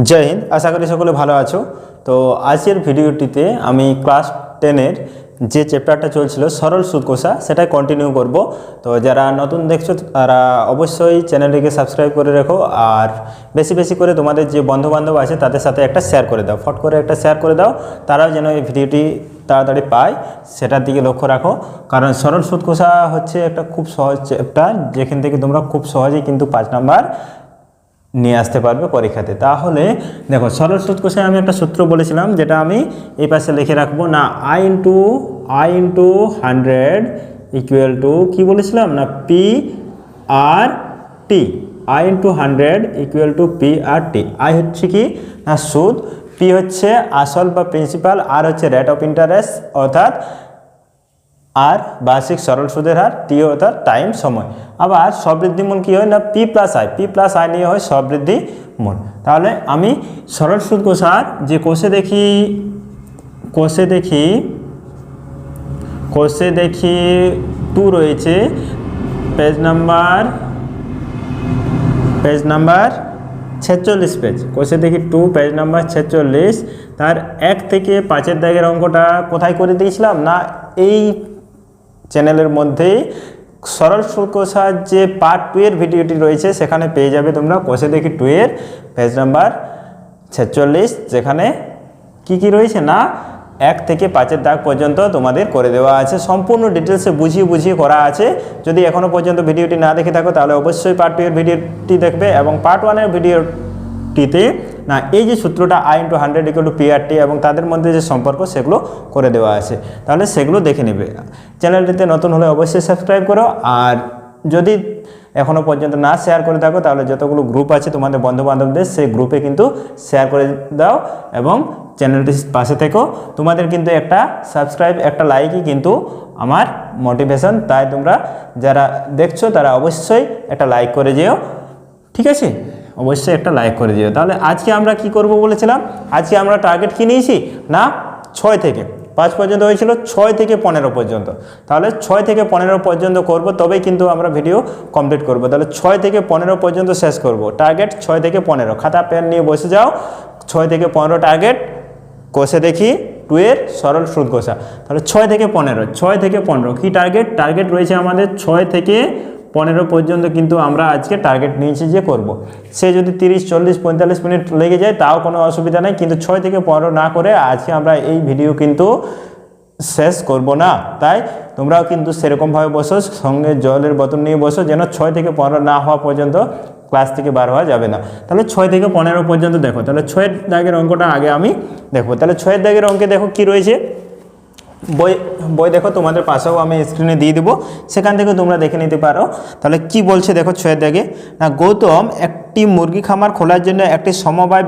जय हिंद। आशा करी सकले भालो आछो। तो आजकेर भिडियोटीते आमी क्लास 10 যে চ্যাপ্টারটা চলছিল সরল সুদ কষা সেটাই কন্টিনিউ করব। তো যারা নতুন দেখছো তারা অবশ্যই চ্যানেলটিকে সাবস্ক্রাইব করে রাখো আর বেশি বেশি করে তোমাদের যে বন্ধু বান্ধব আছে তাদের সাথে একটা শেয়ার করে দাও, ফট করে একটা শেয়ার করে দাও, তারাও যেন এই ভিডিওটি তাড়াতাড়ি পায় সেটার দিকে লক্ষ্য রাখো। কারণ সরল সুদ কষা হচ্ছে একটা খুব সহজ চ্যাপ্টার যেখান থেকে তোমরা খুব সহজেই কিন্তু 5 নাম্বার নিয়ে আসতে পারবে পরীক্ষাতে। তাহলে দেখো সরল সুদ কষায় আমি একটা সূত্র বলেছিলাম যেটা আমি এই পাশে লিখে রাখবো না, I ইন্টু 100 ইকুয়াল টু কি বলেছিলাম না P R T. I into 100 equal to P R T. I হচ্ছে কি না সুদ, পি হচ্ছে আসল বা প্রিন্সিপাল, আর হচ্ছে রেট অফ ইন্টারেস্ট অর্থাৎ আর বার্ষিক সরল সুদের হার, টি অর্থাৎ টাইম সময়। আবার সবৃদ্ধি মূল কি হয় না পি প্লাস আই নিয়ে হয় সবৃদ্ধি মূল। তাহলে আমি সরল সুদ কষার যে কোষে দেখি 2 রয়েছে, পেজ নাম্বার 46 পেজ, কোষে দেখি 2 পেজ নাম্বার 46। তার 1 থেকে 5 দাগের অঙ্কটা কোথায় করে দিয়েছিলাম না এই চ্যানেলের মধ্যেই সরল সুদ কষার যে পার্ট 2 এর ভিডিওটি রয়েছে সেখানে পেয়ে যাবে তোমরা কোষে দেখি 2 এর পেজ নাম্বার 46, যেখানে কি রয়েছে না 1 থেকে 5 দাগ পর্যন্ত তোমাদের করে দেওয়া আছে, সম্পূর্ণ ডিটেলসে বুঝিয়ে করা আছে। যদি এখনও পর্যন্ত ভিডিওটি না দেখে থাকো তাহলে অবশ্যই পার্ট 2 এর ভিডিওটি দেখবে এবং পার্ট 1 এর ভিডিওটিতে না এই যে সূত্রটা I into 100 equal to P R T এবং তাদের মধ্যে যে সম্পর্ক সেগুলো করে দেওয়া আছে, তাহলে সেগুলো দেখে নেবে। চ্যানেলটিতে নতুন হলে অবশ্যই সাবস্ক্রাইব করো আর যদি এখনও পর্যন্ত না শেয়ার করে থাকো তাহলে যতগুলো গ্রুপ আছে তোমাদের বন্ধু বান্ধবদের সেই গ্রুপে কিন্তু শেয়ার করে দাও এবং চ্যানেলটির পাশে থেকো। তোমাদের কিন্তু একটা সাবস্ক্রাইব একটা লাইকই কিন্তু আমার মোটিভেশন, তাই তোমরা যারা দেখছো তারা অবশ্যই একটা লাইক করে যেও, ঠিক আছে? অবশ্যই একটা লাইক করে দিও। তাহলে আজকে আমরা কি করব বলেছিলাম, আজকে আমরা টার্গেট কি নিয়েছি না 6 থেকে 5 পর্যন্ত হয়েছিল, 6 থেকে 15 পর্যন্ত। তাহলে 6 থেকে 15 পর্যন্ত করব, তবেই কিন্তু আমরা ভিডিও কমপ্লিট করব। তাহলে 6 থেকে 15 পর্যন্ত শেষ করব, টার্গেট 6 থেকে 15। খাতা পেন নিয়ে বসে যাও, 6 থেকে 15 টার্গেট কোষে দেখি 2 এর সরল সুদ কষা। তাহলে 6 থেকে 15 কি টার্গেট রয়েছে আমাদের 6 থেকে 15 পর্যন্ত কিন্তু আমরা আজকে টার্গেট নিয়েছি যে করব। সে যদি 30, 40, 45 মিনিট লেগে যায় তাও কোনো অসুবিধা নেই, কিন্তু 6 থেকে 15 না করে আজকে আমরা এই ভিডিও কিন্তু শেষ করব না। তাই তোমরাও কিন্তু সেরকমভাবে বসো, সঙ্গে জলের বোতল নিয়ে বসো, যেন 6 থেকে 15 না হওয়া পর্যন্ত ক্লাস থেকে বার হওয়া যাবে না। তাহলে 6 থেকে 15 পর্যন্ত দেখো। তাহলে 6 দাগের অঙ্কটা আগে আমি দেখবো। তাহলে 6 দাগের অঙ্কে দেখো কি রয়েছে, বই দেখো, তোমাদের পাশেও আমি স্ক্রিনে দিয়ে দেবো, সেখান থেকে তোমরা দেখে নিতে পারো। তাহলে কি বলছে দেখো 6 দাগে না, গৌতম একটি মুরগি খামার খোলার জন্য একটি সমবায়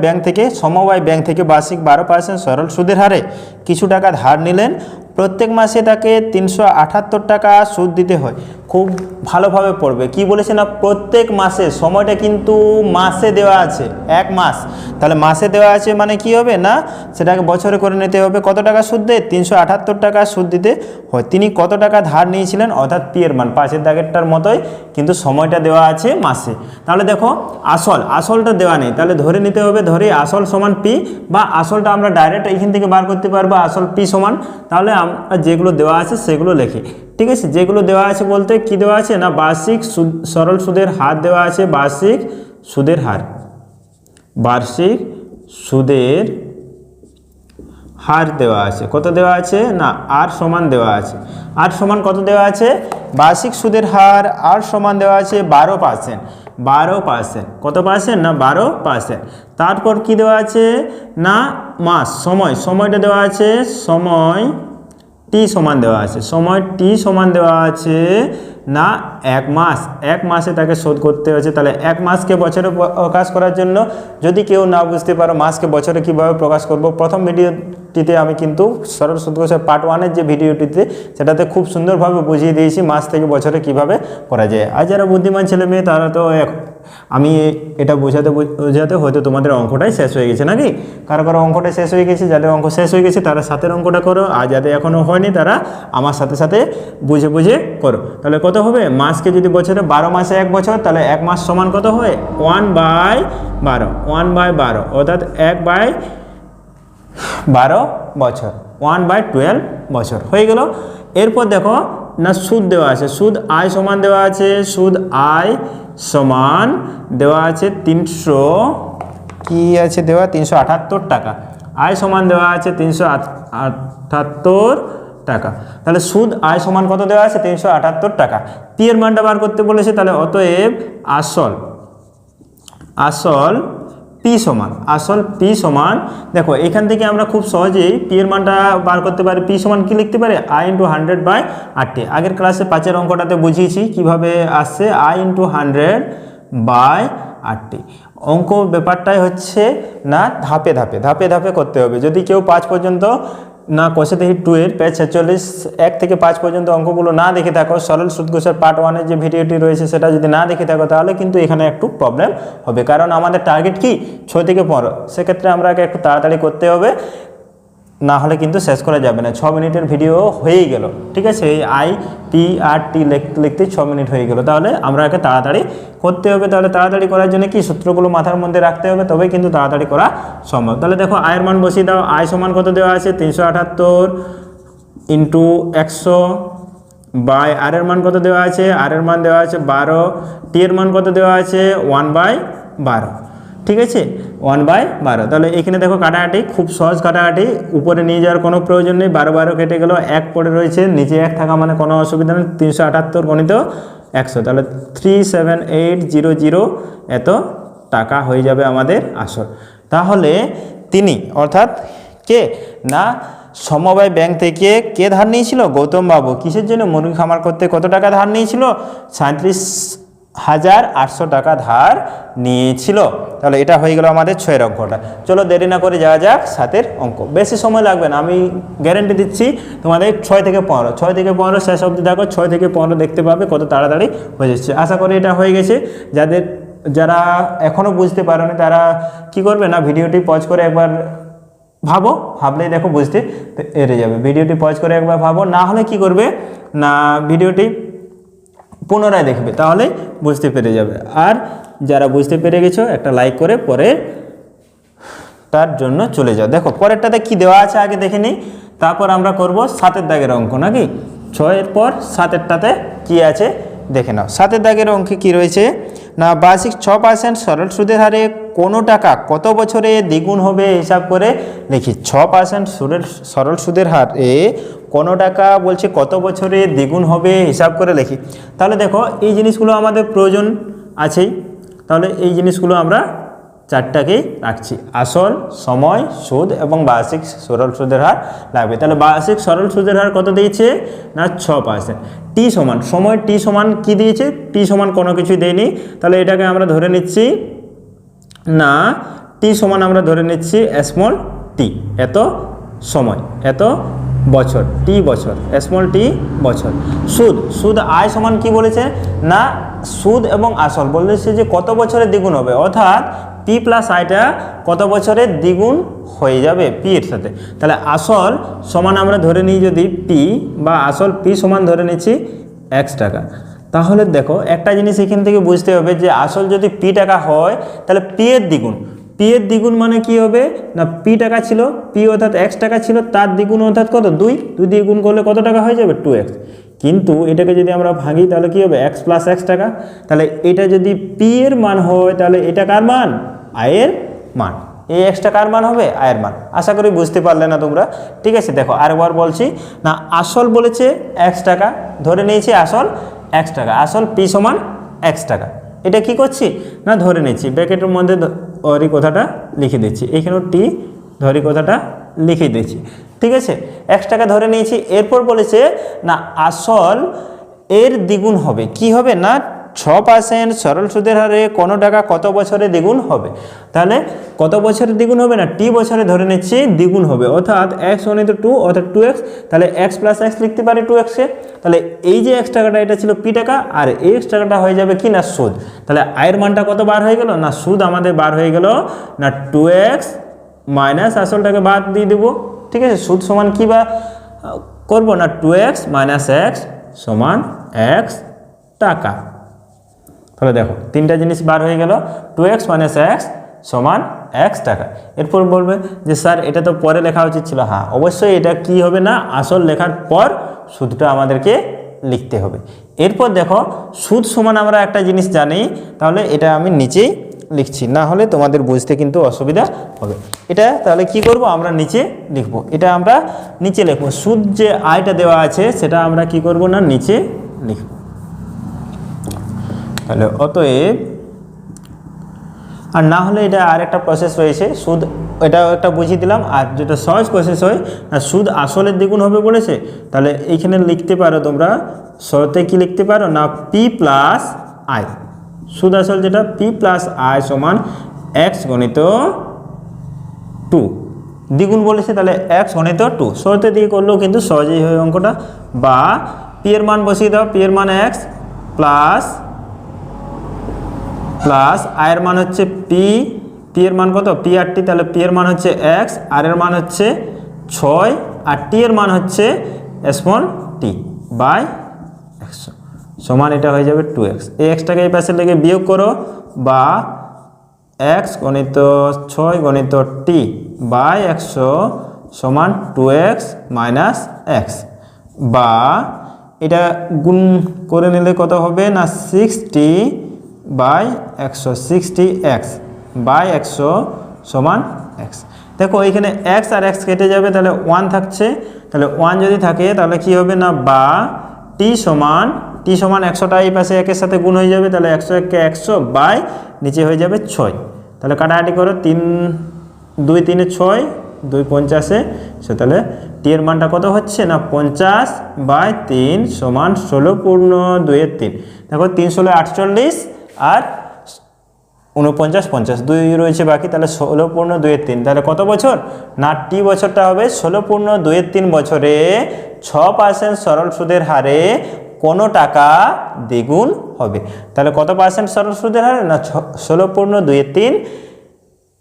ব্যাংক থেকে বার্ষিক 12% সরল সুদের হারে কিছু টাকা ধার নিলেন। প্রত্যেক মাসে তাকে 378 টাকা সুদ দিতে হয়। খুব ভালোভাবে পড়বে। কি বলেছে না প্রত্যেক মাসে, সময়টা কিন্তু মাসে দেওয়া আছে, 1 মাস। তাহলে মাসে দেওয়া আছে মানে কি হবে না সেটাকে বছরে করে নিতে হবে। কত টাকা সুদ দেয় 378 টাকা সুদ দিতে হয়। তিনি কত টাকা ধার নিয়েছিলেন অর্থাৎ পি এর মান 5 দাগেরটার মতোই কিন্তু সময়টা দেওয়া আছে মাসে। তাহলে দেখো আসলটা দেওয়া নেই, তাহলে ধরে নিতে হবে, ধরে আসল সমান পি, বা আসলটা আমরা ডাইরেক্ট এইখান থেকে বার করতে পারবো আসল পি সমান। তাহলে আমরা যেগুলো দেওয়া আছে সেগুলো লিখি, ঠিক আছে? যেগুলো দেওয়া আছে বলতে কি দেওয়া আছে না বার্ষিক সরল সুদের হার দেওয়া আছে, বার্ষিক সুদের হার দেওয়া আছে। কত দেওয়া আছে না আর সমান দেওয়া আছে। আর সমান কত দেওয়া আছে, বার্ষিক সুদের হার আর সমান দেওয়া আছে 12%। কত পার্সেন্ট না 12%। তারপর কি দেওয়া আছে না মাস, সময়টা দেওয়া আছে, সময় টি সমান দেওয়া আছে, সময় টি সমান দেওয়া আছে না 1 মাস। 1 মাসে তাকে শোধ করতে হচ্ছে। তাহলে 1 মাসকে বছরে প্রকাশ করার জন্য যদি কেউ না বুঝতে পারো মাসকে বছরে কিভাবে প্রকাশ করব, প্রথম ভিডিওটিতে আমি কিন্তু সরল সুদ কষা পার্ট 1 এর যে ভিডিওটিতে সেটাতে খুব সুন্দরভাবে বুঝিয়ে দিয়েছি মাস থেকে বছরে কিভাবে করা যায়। আর যারা বুদ্ধিমান ছেলে মেয়ে তারা তো আমি এটা বোঝাতে বোঝাতে হয়তো তোমাদের অঙ্কটাই শেষ হয়ে গেছে নাকি? কারো কারো অঙ্কটা শেষ হয়ে গেছে, যাদের অঙ্ক শেষ হয়ে গেছে তারা সাথের অঙ্কটা করো, আর যাদের এখনও হয়নি তারা আমার সাথে সাথে বুঝে বুঝে করো। তাহলে কত হবে, মাসকে যদি বছরে 12 মাসে 1 বছর, তাহলে 1 মাস সমান কত হয় 1/12, 1/12 অর্থাৎ 1/12 বছর, 1/12 বছর হয়ে গেল। এরপর দেখো না সুদ দেওয়া আছে, সুদ আয় সমান দেওয়া আছে, সুদ আয় সমান দেওয়া আছে 378 টাকা, আয় সমান দেওয়া আছে 378 টাকা। তাহলে সুদ আয় সমান কত দেওয়া আছে 378 টাকা। পি এর মানটা বার করতে বলেছে, তাহলে অতএব আসল পি সমান দেখো এখান থেকে আমরা খুব সহজেই পি এর মানটা বার করতে পারি। পি সমান কি লিখতে পারি, আই ইন্টু 100/80। আগের ক্লাসে 5-এর অঙ্কটাতে বুঝিয়েছি কিভাবে আসছে, আই ইন্টু 100/80। অঙ্ক ব্যাপারটাই হচ্ছে না ধাপে ধাপে করতে হবে। যদি কেউ 5 পর্যন্ত না কষে দেখি 2 এর পেজ 46 1 থেকে 5 পর্যন্ত অঙ্কগুলো না দেখে থাকো, সরল সুদ কষার পার্ট 1-এর যে ভিডিওটি রয়েছে সেটা যদি না দেখে থাকো, তাহলে কিন্তু এখানে একটু প্রবলেম হবে। কারণ আমাদের টার্গেট কি 6 থেকে 15, সেক্ষেত্রে আমরা একটু তাড়াতাড়ি করতে হবে, না হলে কিন্তু শেষ করা যাবে না। 6 মিনিটের ভিডিও হয়েই গেল, ঠিক আছে, এই IPRT লিখতে 6 মিনিট হয়ে গেল। তাহলে আমরা একে তাড়াতাড়ি করতে হবে। তাহলে তাড়াতাড়ি করার জন্য কি সূত্রগুলো মাথার মধ্যে রাখতে হবে, তবেই কিন্তু তাড়াতাড়ি করা সম্ভব। তাহলে দেখো আয়ের মান বসিয়ে দাও, আয় সমান কত দেওয়া আছে 378 ইন্টু 100 বাই আর এর মান কত দেওয়া আছে, আর এর মান দেওয়া আছে 12, টি এর মান কত দেওয়া আছে 1/12, ঠিক আছে 1/12। তাহলে এখানে দেখো কাটাকাটি খুব সহজ কাটাকাটি, উপরে নিয়ে যাওয়ার কোনো প্রয়োজন নেই, 12 কেটে গেল, 1 পড়ে রয়েছে, নিচে 1 থাকা মানে কোনো অসুবিধা নেই। 378 গণিত 100, তাহলে 37800 এত টাকা হয়ে যাবে আমাদের আসল। তাহলে তিনি অর্থাৎ কে না সমবায় ব্যাংক থেকে কে ধার নিয়েছিল, গৌতম বাবু। কিসের জন্য, মুরগি খামার করতে কত টাকা ধার নিয়েছিল, 37,800 টাকা ধার নিয়েছিল। তাহলে এটা হয়ে গেল আমাদের 6-এর অঙ্কটা। চলো দেরি না করে যাওয়া যাক 7-এর অঙ্ক। বেশি সময় লাগবে না, আমি গ্যারেন্টি দিচ্ছি তোমাদের 6 থেকে 15 শেষ অবধি দেখো, 6 থেকে 15 দেখতে পাবে কত তাড়াতাড়ি হয়ে যাচ্ছে। আশা করি এটা হয়ে গেছে। যারা এখনও বুঝতে পারোনি তারা কি করবে না, ভিডিওটি পজ করে একবার ভাবলেই দেখো বুঝতে এড়ে যাবে। ভিডিওটি পজ করে একবার ভাবো, না হলে কি করবে না ভিডিওটি পুনরায় দেখবে, তাহলে বুঝতে পেরে যাবে। আর যারা বুঝতে পেরে গেছো একটা লাইক করে পরে তার জন্য চলে যাও। দেখো পরেরটাতে কি দেওয়া আছে আগে দেখে নিই, তারপর আমরা করব 7-এর দাগের অঙ্ক নাকি। 6-এর পর 7-এরটাতে কি আছে দেখে নাও। 7-এর দাগের অঙ্কে কি রয়েছে না, বার্ষিক 6% সরল সুদের হারে কোনো টাকা কত বছরে দ্বিগুণ হবে হিসাব করে লিখি। 6% সরল সুদের হারে কোনো টাকা বলছে কত বছরে দ্বিগুণ হবে হিসাব করে লিখি। তাহলে দেখো এই জিনিসগুলো আমাদের প্রয়োজন আছেই, তাহলে এই জিনিসগুলো আমরা 4টাকেই রাখছি, আসল, সময়, সুদ এবং বার্ষিক সরল সুদের হার লাগবে। তাহলে বার্ষিক সরল সুদের হার কত দিয়েছে না 6%। টি সমান সময়, টি সমান কি দিয়েছে, টি সমান কোনো কিছুই দেয়নি, তাহলে এটাকে আমরা ধরে নিচ্ছি না টি সমান আমরা ধরে নিচ্ছি স্মল টি, এত সময়, এত বছর, টি বছর, স্মল টি বছর। সুদ আয় সমান কি বলেছে না, সুদ এবং আসল বলেছে যে কত বছরে দ্বিগুণ হবে, অর্থাৎ পি প্লাস আইটা কত বছরে দ্বিগুণ হয়ে যাবে পি এর সাথে। তাহলে আসল সমান আমরা ধরে নিই যদি পি, বা আসল পি সমান ধরে নিচ্ছি 1 টাকা। তাহলে দেখো একটা জিনিস এখান থেকে বুঝতে হবে যে আসল যদি পি টাকা হয় তাহলে পি এর দ্বিগুণ মানে কি হবে না, পি টাকা ছিল, পি অর্থাৎ 1 টাকা ছিল, তার দ্বিগুণ অর্থাৎ কত 2 দিয়ে গুণ করলে কত টাকা হয়ে যাবে 2x। কিন্তু এটাকে যদি আমরা ভাঙি তাহলে কি হবে x প্লাস 1 টাকা। তাহলে এটা যদি পি এর মান হয় তাহলে এটা কার মান, আয়ের মান। এই x কার মান হবে, আয়ের মান। আশা করি বুঝতে পারলে না তোমরা, ঠিক আছে। দেখো আরেকবার বলছি না, আসল বলেছে 1 টাকা, ধরে নিয়েছি আসল 1 টাকা, আসল পি সমান 1 টাকা। এটা কি করছি না ধরে নিচ্ছি, ব্র্যাকেটের মধ্যে ধরি কথাটা লিখে দিচ্ছি, এখানেও টি ধরি কথাটা লিখে দিচ্ছি, ঠিক আছে। 1 টাকা ধরে নিয়েছি। এরপর বলেছে না আসল এর দ্বিগুণ হবে, কি হবে না 6% সরল সুদের হারে কোনো টাকা কত বছরে দ্বিগুণ হবে? তাহলে কত বছরে দ্বিগুণ হবে না টি বছরে ধরে নিচ্ছি দ্বিগুণ হবে, অর্থাৎ x গণিত 2 অর্থাৎ 2x, তাহলে x প্লাস x লিখতে পারি 2x কে। তাহলে এই যে x টাকাটা এটা ছিল p টাকা, আর এই x টাকাটা হয়ে যাবে কি না সুদ। তাহলে আয়ের মানটা কত বার হয়ে গেল না সুদ আমাদের বার হয়ে গেল না 2x মাইনাস আসলটাকে বাদ দিয়ে দেবো। ঠিক আছে, সুদ সমান কি বা করবো না 2x মাইনাস x সমান x টাকা। তাহলে দেখো তিনটা জিনিস বার হয়ে গেল, 2x মাইনাস x সমান x টাকা। এরপর বলবে যে স্যার এটা তো পরে লেখা উচিত ছিল। হ্যাঁ অবশ্যই এটা কি হবে না আসল লেখার পর সুদটা আমাদেরকে লিখতে হবে। এরপর দেখো সুদ সমান আমরা একটা জিনিস জানি, তাহলে এটা আমি নিচেই লিখছি, না হলে তোমাদের বুঝতে কিন্তু অসুবিধা হবে। এটা তাহলে কি করব আমরা নিচে লিখব, এটা আমরা নিচে লিখব। সুদ যে আয়টা দেওয়া আছে সেটা আমরা কি করব না নিচে লিখব। তাহলে অতএব, আর না হলে এটা আর একটা প্রসেস রয়েছে সুদ, এটাও একটা বুঝিয়ে দিলাম। আর যেটা সহজ প্রসেস হয় না সুদ আসলের দ্বিগুণ হবে বলেছে, তাহলে এইখানে লিখতে পারো তোমরা শর্তে কি লিখতে পারো না পি প্লাস আই, সুদ আসল যেটা পি প্লাস আই সমান এক্স গণিত 2, দ্বিগুণ বলেছে তাহলে এক্স গণিত 2, শর্তে দিয়ে করলেও কিন্তু সহজেই হয় অঙ্কটা। বা পি এর মান বসিয়ে দাও, পি এর মান এক্স প্লাস প্লাস আয়ের মান হচ্ছে পি, পি এর মান কত পি আর টি, তাহলে পি এর মান হচ্ছে এক্স, আর এর মান হচ্ছে 6, আর টি এর মান হচ্ছে স্মল টি বাই 100 সমান এটা হয়ে যাবে 2x। এই এক্সটাকে এই পাশে লেগে বিয়োগ করো, বা এক্স গণিত 6 গণিত টি বাই 100 সমান 2x মাইনাস এক্স, বা এটা গুণ করে নিলে কত হবে না 60 বাই 100, 60x বাই 100 সমান x। দেখো এইখানে x আর x কেটে যাবে, তাহলে 1 থাকছে, তাহলে 1 যদি থাকে তাহলে কি হবে না বা t সমান 100টা এই পাশে একের সাথে গুণ হয়ে যাবে, তাহলে 100 কে 100 বাই নিচে হয়ে যাবে 6, তাহলে কাটাকাটি করো 3 2 3 6 2 50, তাহলে টি এর মানটা কত হচ্ছে না 50 বাই 3 সমান 16 পূর্ণ 2 এর 3। দেখো 3 16 48 আর 49 50 2 রয়েছে বাকি, তাহলে 16 পূর্ণ 2 এর 3, তাহলে কত বছর না টি বছরটা হবে 16 পূর্ণ 2 এর 3 বছরে 6% সরল সুদের হারে কোনো টাকা দ্বিগুণ হবে। তাহলে কত পার্সেন্ট সরল সুদের হারে না 16 পূর্ণ 2 এর 3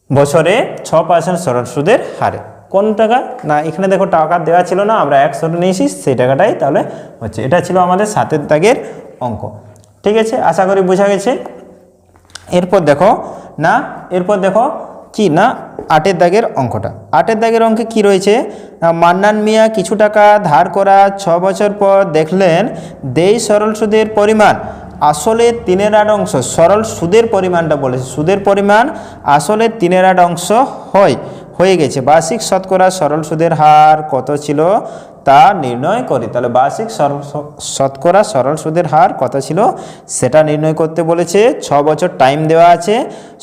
বছরে 6% সরল সুদের হারে কোন টাকা না, এখানে দেখো টাকা দেওয়া ছিল না, আমরা 100 নিয়েছি সেই টাকাটাই তাহলে হচ্ছে। এটা ছিল আমাদের 7 দাগের অঙ্ক। ঠিক আছে, আশা করি বোঝা গেছে। এরপর দেখো কি না 8 দাগের অঙ্কটা। 8 দাগের অঙ্কে কি রয়েছে না মান্নান মিয়া কিছু টাকা ধার করা 6 বছর পর দেখলেন দেই সরল সুদের পরিমাণ আসলে 3/8 অংশ, সরল সুদের পরিমাণটা বলেছে, সুদের পরিমাণ আসলে 3/8 অংশ হয়ে গেছে। বার্ষিক শতকরা সরল সুদের হার কত ছিল তা নির্ণয় করি। তাহলে বার্ষিক শতকরা সরল সুদের হার কত ছিল সেটা নির্ণয় করতে বলেছে। 6 বছর টাইম দেওয়া আছে,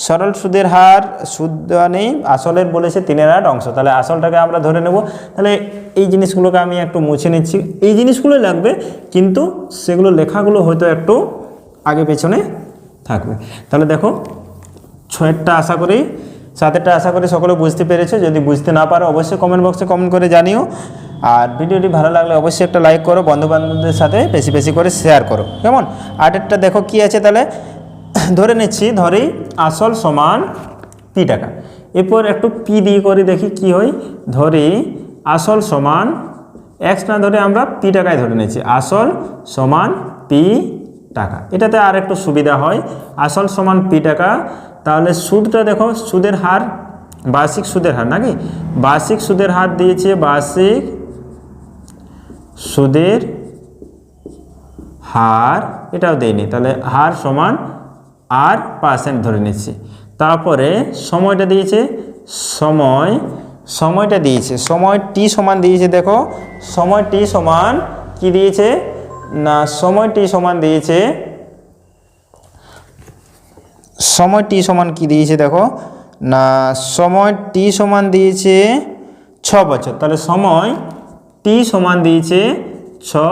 সরল সুদের হার সুদ দেওয়া নেই, আসলের বলেছে 3/8 অংশ, তাহলে আসলটাকে আমরা ধরে নেব। তাহলে এই জিনিসগুলোকে আমি একটু মুছে নিচ্ছি, এই জিনিসগুলো লাগবে কিন্তু সেগুলো লেখাগুলো হয়তো একটু আগে পেছনে থাকবে। তাহলে দেখো 6টা আশা করি 7টা আশা করি সকলে বুঝতে পেরেছে। যদি বুঝতে না পারো অবশ্যই কমেন্ট বক্সে কমেন্ট করে জানিও। আর ভিডিওটি ভালো লাগলে অবশ্যই একটা লাইক করো, বন্ধুবান্ধবদের সাথে বেশি বেশি করে শেয়ার করো। কেমন 8টা দেখো কি আছে, তাহলে ধরে নিচ্ছি, ধরি আসল সমান পি টাকা। এরপর একটু পি দিয়ে করে দেখি কি হয়। ধরি আসল সমান এক্স না ধরে আমরা পি টাকায় ধরে নিচ্ছি, আসল সমান পি টাকা। এটাতে আর একটু সুবিধা হয়, আসল সমান পি টাকা। তাহলে সুদটা দেখো, সুদের হার বার্ষিক সুদের হার নাকি, বার্ষিক সুদের হার দিয়েছে, বার্ষিক সুদের হার এটাও দেয়নি, তাহলে হার সমান আর পার্সেন্ট ধরে নিচ্ছি। তারপরে সময়টা দিয়েছে, সময়টা দিয়েছে, সময় টি সমান দিয়েছে। দেখো সময় টি সমান কি দিয়েছে না সময় টি সমান দিয়েছে, সময় টি সমান কি দিয়েছে দেখো না সময় টি সমান দিয়েছে 6 বছর। তাহলে সময় টি সমান দিয়েছে 6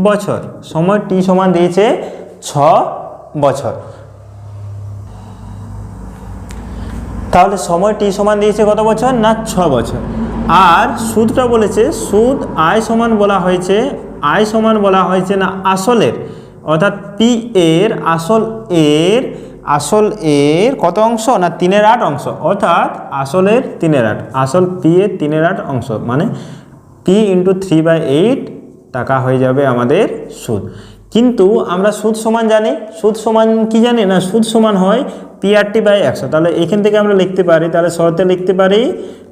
বছর, সময় টি সমান দিয়েছে 6 বছর। তাহলে সময় টি সমান দিয়েছে কত বছর? না 6 বছর। আর সুদটা বলেছে সুদ আয় সমান বলা হয়েছে, আয় সমান বলা হয়েছে না আসলের, অর্থাৎ পি এর আসল এর কত অংশ? না 3/8 অংশ, অর্থাৎ আসলের 3/8, আসল পি এর 3/8 অংশ, মানে পি ইন্টু 3/8 টাকা হয়ে যাবে আমাদের সুদ। কিন্তু আমরা সুদ সমান জানি, সুদ সমান কি জানি? না সুদ সমান হয় PRT/100। তাহলে এখান থেকে আমরা লিখতে পারি, তাহলে শর্তে লিখতে পারি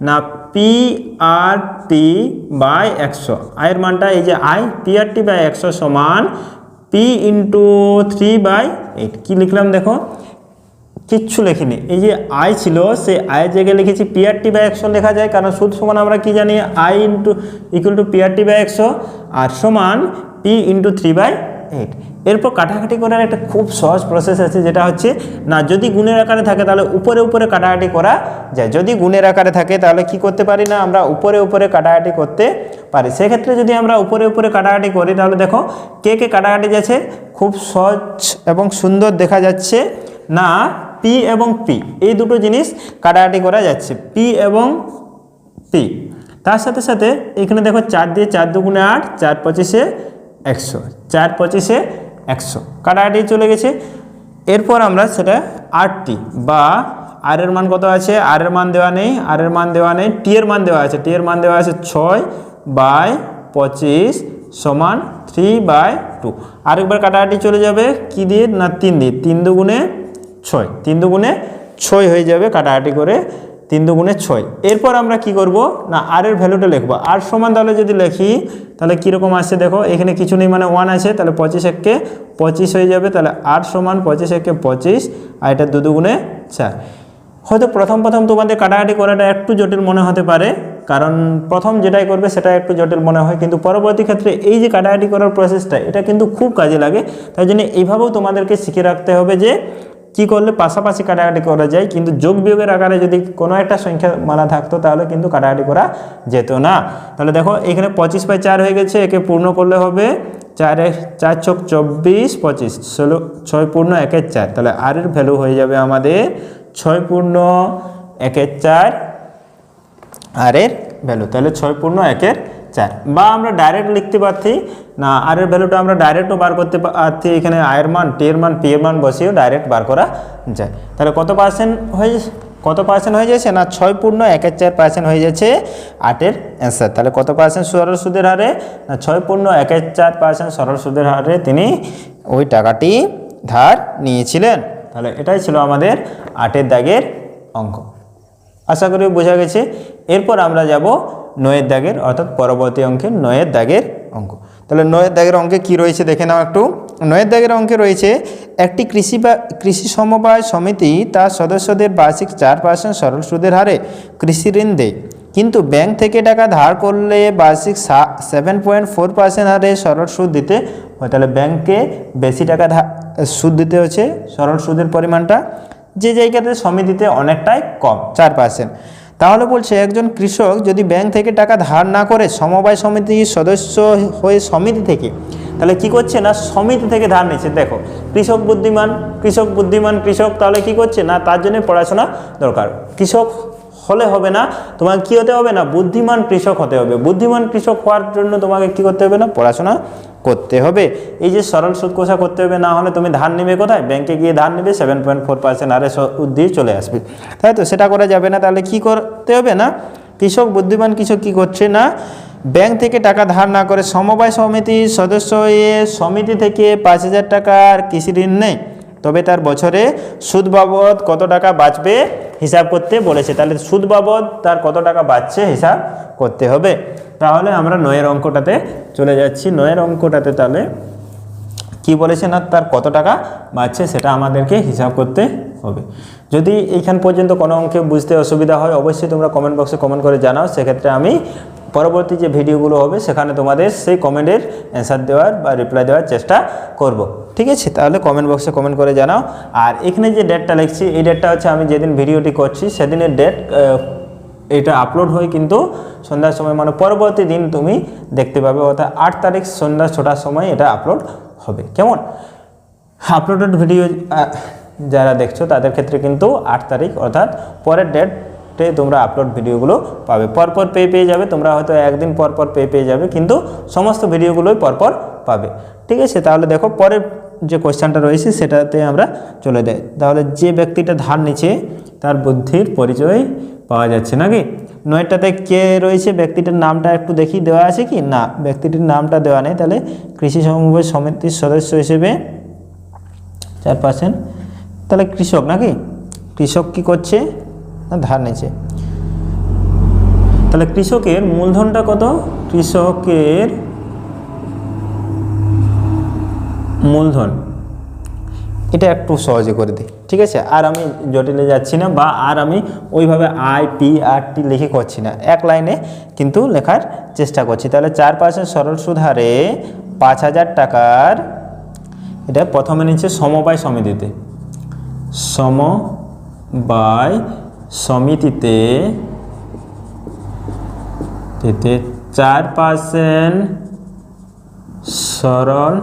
না PRT/100, আয়ের মানটা এই যে আয়, PRT/100 সমান P ইন্টু 3/8। কী লিখলাম দেখো? কিচ্ছু লেখিনি, এই যে আয় ছিল সেই আয়ের জায়গায় লিখেছি PRT/100 লেখা যায়, কারণ সুদ সমান আমরা কি জানি? আয় ইকুয়াল টু PRT/100 আর সমান P ইন্টু 3/8। এরপর কাটাকাটি করার একটা খুব সহজ প্রসেস আছে, যেটা হচ্ছে না যদি গুণের আকারে থাকে তাহলে উপরে উপরে কাটাকাটি করা যায়, যদি গুণের আকারে থাকে তাহলে কি করতে পারি না আমরা উপরে উপরে কাটাকাটি করতে পারি। সেক্ষেত্রে যদি আমরা উপরে উপরে কাটাকাটি করি তাহলে দেখো কে কে কাটাকাটি যাচ্ছে, খুব সহজ এবং সুন্দর দেখা যাচ্ছে না পি এবং পি, এই দুটো জিনিস কাটাকাটি করা যাচ্ছে, পি এবং পি। তার সাথে সাথে এখানে দেখো 4 দিয়ে 4 দুগুণে 8, 4 পঁচিশে 100, 4 পঁচিশে 100 কাটাকাটি চলে গেছে। এরপর আমরা সেটা আরটি বা আর এর মান কত আছে? আর এর মান দেওয়া নেই, আর এর মান দেওয়া নেই, টি এর মান দেওয়া আছে, টি এর মান দেওয়া আছে 6/25 সমান 3/2। আরেকবার কাটাকাটি চলে যাবে কি দিয়ে? না 3 দিয়ে, 3 দুগুণে 6, 3 দুগুণে 6 হয়ে যাবে কাটাকাটি করে, 3 দুগুণে 6। এরপর আমরা কি করব না আর এর ভ্যালুটা লিখবো। আর সমান তাহলে যদি লিখি তাহলে কীরকম আসছে দেখো, এখানে কিছু নেই মানে 1 আছে, তাহলে 25 একে 25 হয়ে যাবে, তাহলে আর সমান 25 একে 25 আর এটা 2 দুগুণে 4। হয়তো প্রথম তোমাদের কাটাকাটি করাটা একটু জটিল মনে হতে পারে, কারণ প্রথম যেটাই করবে সেটা একটু জটিল মনে হয়, কিন্তু পরবর্তী ক্ষেত্রে এই যে কাটাকাটি করার প্রসেসটা এটা কিন্তু খুব কাজে লাগে। তাই জন্য এইভাবেও তোমাদেরকে শিখে রাখতে হবে যে কি করলে পাশাপাশি কাটাকাটি করা যায়, কিন্তু যোগ বিয়োগের আকারে যদি কোনো একটা সংখ্যা মানা থাকতো তাহলে কিন্তু কাটাকাটি করা যেত না। তাহলে দেখো এখানে 25/4 হয়ে গেছে, একে পূর্ণ করলে হবে 4 ছক 24, 25 16, 6 পূর্ণ 1 4, তাহলে আর এর ভ্যালু হয়ে যাবে আমাদের 6 পূর্ণ 1 4 আর এর ভ্যালু, তাহলে 6 পূর্ণ 1 4। বা আমরা ডাইরেক্ট লিখতে পারছি না আর এর ভ্যালুটা আমরা ডাইরেক্টও বার করতে পারছি, এখানে আয়ের মান, টি এর মান, পি এর মান বসিয়েও ডাইরেক্ট বার করা যায়। তাহলে কত পার্সেন্ট হয়ে যাচ্ছে? না 6 পূর্ণ 1 4% হয়ে যাচ্ছে 8-এর অ্যান্সার। তাহলে কত পার্সেন্ট সরল সুদের হারে? না 6 পূর্ণ 1 4% সরল সুদের হারে তিনি ওই টাকাটি ধার নিয়েছিলেন। তাহলে এটাই ছিল আমাদের 8-এর দাগের অঙ্ক। আশা করি বোঝা গেছে। এরপর আমরা যাব 9-এর দাগের, অর্থাৎ পরবর্তী অঙ্কের 9-এর দাগের অঙ্ক। তাহলে 9-এর দাগের অঙ্কে কি রয়েছে দেখে নাও একটু। 9-এর দাগের অঙ্কে রয়েছে একটি কৃষি সমবায় সমিতি তার সদস্যদের বার্ষিক 4% সরল সুদের হারে কৃষি ঋণ দেয়, কিন্তু ব্যাংক থেকে টাকা ধার করলে বার্ষিক 7.4% হারে সরল সুদ দিতে হয়। তাহলে ব্যাংকে বেশি টাকা সুদ দিতে হচ্ছে, সরল সুদের পরিমাণটা যে জায়গাতে সমিতিতে অনেকটাই কম 4%। তাহলে বলছে একজন কৃষক যদি ব্যাংক থেকে টাকা ধার না করে সমবায় সমিতির সদস্য হয়ে সমিতি থেকে, তাহলে কি করছে না সমিতি থেকে ধার নিচ্ছে। দেখো কৃষক বুদ্ধিমান কৃষক, তাহলে কি করছে না তার জন্য পড়াশোনা দরকার। কৃষক হলে হবে না, তোমাকে কি হতে হবে না বুদ্ধিমান কৃষক হতে হবে। বুদ্ধিমান কৃষক হওয়ার জন্য তোমাকে কি করতে হবে না পড়াশোনা করতে হবে। এই যে সরল সুদ কষা করতে হবে, না হলে তুমি ধার নেবে কোথায়? ব্যাংকে গিয়ে ধার নেবে, 7.4% হারে সুদ দিয়ে চলে আসবে, তাই তো? সেটা করা যাবে না। তাহলে কি করতে হবে না বুদ্ধিমান কৃষক কি করছে না ব্যাংক থেকে টাকা ধার না করে সমবায় সমিতির সদস্য হয়ে সমিতি থেকে 5,000 টাকার কৃষি ঋণ নেয়, তবে তার বছরে সুদ বাবদ কত টাকা বাঁচবে হিসাব করতে বলেছে। তাহলে সুদ বাবদ তার কত টাকা বাঁচছে হিসাব করতে হবে। তাহলে আমরা 9-এর অঙ্কটাতে চলে যাচ্ছি। 9-এর অঙ্কটাতে তাহলে কি বলেছে না তার কত টাকা বাঁচছে সেটা আমাদেরকে হিসাব করতে হবে। যদি এইখান পর্যন্ত কোনো অঙ্কে বুঝতে অসুবিধা হয় অবশ্যই তোমরা কমেন্ট বক্সে কমেন্ট করে জানাও, সেক্ষেত্রে আমি পরবর্তী যে ভিডিওগুলো হবে সেখানে তোমাদের সেই কমেন্টের অ্যান্সার দেওয়ার বা রিপ্লাই দেওয়ার চেষ্টা করব, ঠিক আছে? তাহলে কমেন্ট বক্সে কমেন্ট করে জানাও। আর এখানে যে ডেটটা লিখছি এই ডেটটা হচ্ছে আমি যেদিন ভিডিওটি করছি সেদিনের ডেট। এটা আপলোড হয় কিন্তু সন্ধ্যার সময়, মানে পরবর্তী দিন তুমি দেখতে পাবে, অর্থাৎ 8 তারিখ সন্ধ্যা 6টার সময় এটা আপলোড হবে। কেমন? আপলোডেড ভিডিও যারা দেখছো তাদের ক্ষেত্রে কিন্তু 8 তারিখ অর্থাৎ পরের ডেটে তোমরা আপলোড ভিডিওগুলো পাবে। পরপর পেয়ে যাবে, তোমরা হয়তো একদিন পরপর পেয়ে যাবে, কিন্তু সমস্ত ভিডিওগুলোই পরপর পাবে। ঠিক আছে, তাহলে দেখো পরের যে কোয়েশ্চেনটা রয়েছে সেটাতে আমরা চলে যাই। তাহলে যে ব্যক্তিটা ধার নিচ্ছে তার বুদ্ধির পরিচয় পাওয়া যাচ্ছে নাকি? 9টাতে কে রয়েছে, ব্যক্তিটার নামটা একটু দেখি দেওয়া আছে কি না, ব্যক্তিটির নামটা দেওয়া নেই। তাহলে কৃষি সমবায় সমিতির সদস্য হিসেবে 4%, তাহলে কৃষক নাকি? কৃষক কি করছে না ধার নিচ্ছে। তাহলে কৃষকের মূলধনটা কত? কৃষকের মূলধন এটা একটু সহজে করে দিই, ঠিক আছে? আর আমি জটিলে যাচ্ছি না, বা আর আমি ওইভাবে IPRT লিখে করছি না, এক লাইনে কিন্তু লেখার চেষ্টা করছি। তাহলে 4% সরল সুদ হারে 5,000 টাকার, এটা প্রথমে নিচ্ছে সমবায় সমিতিতে, সমবায় সমিতিতে 4% সরল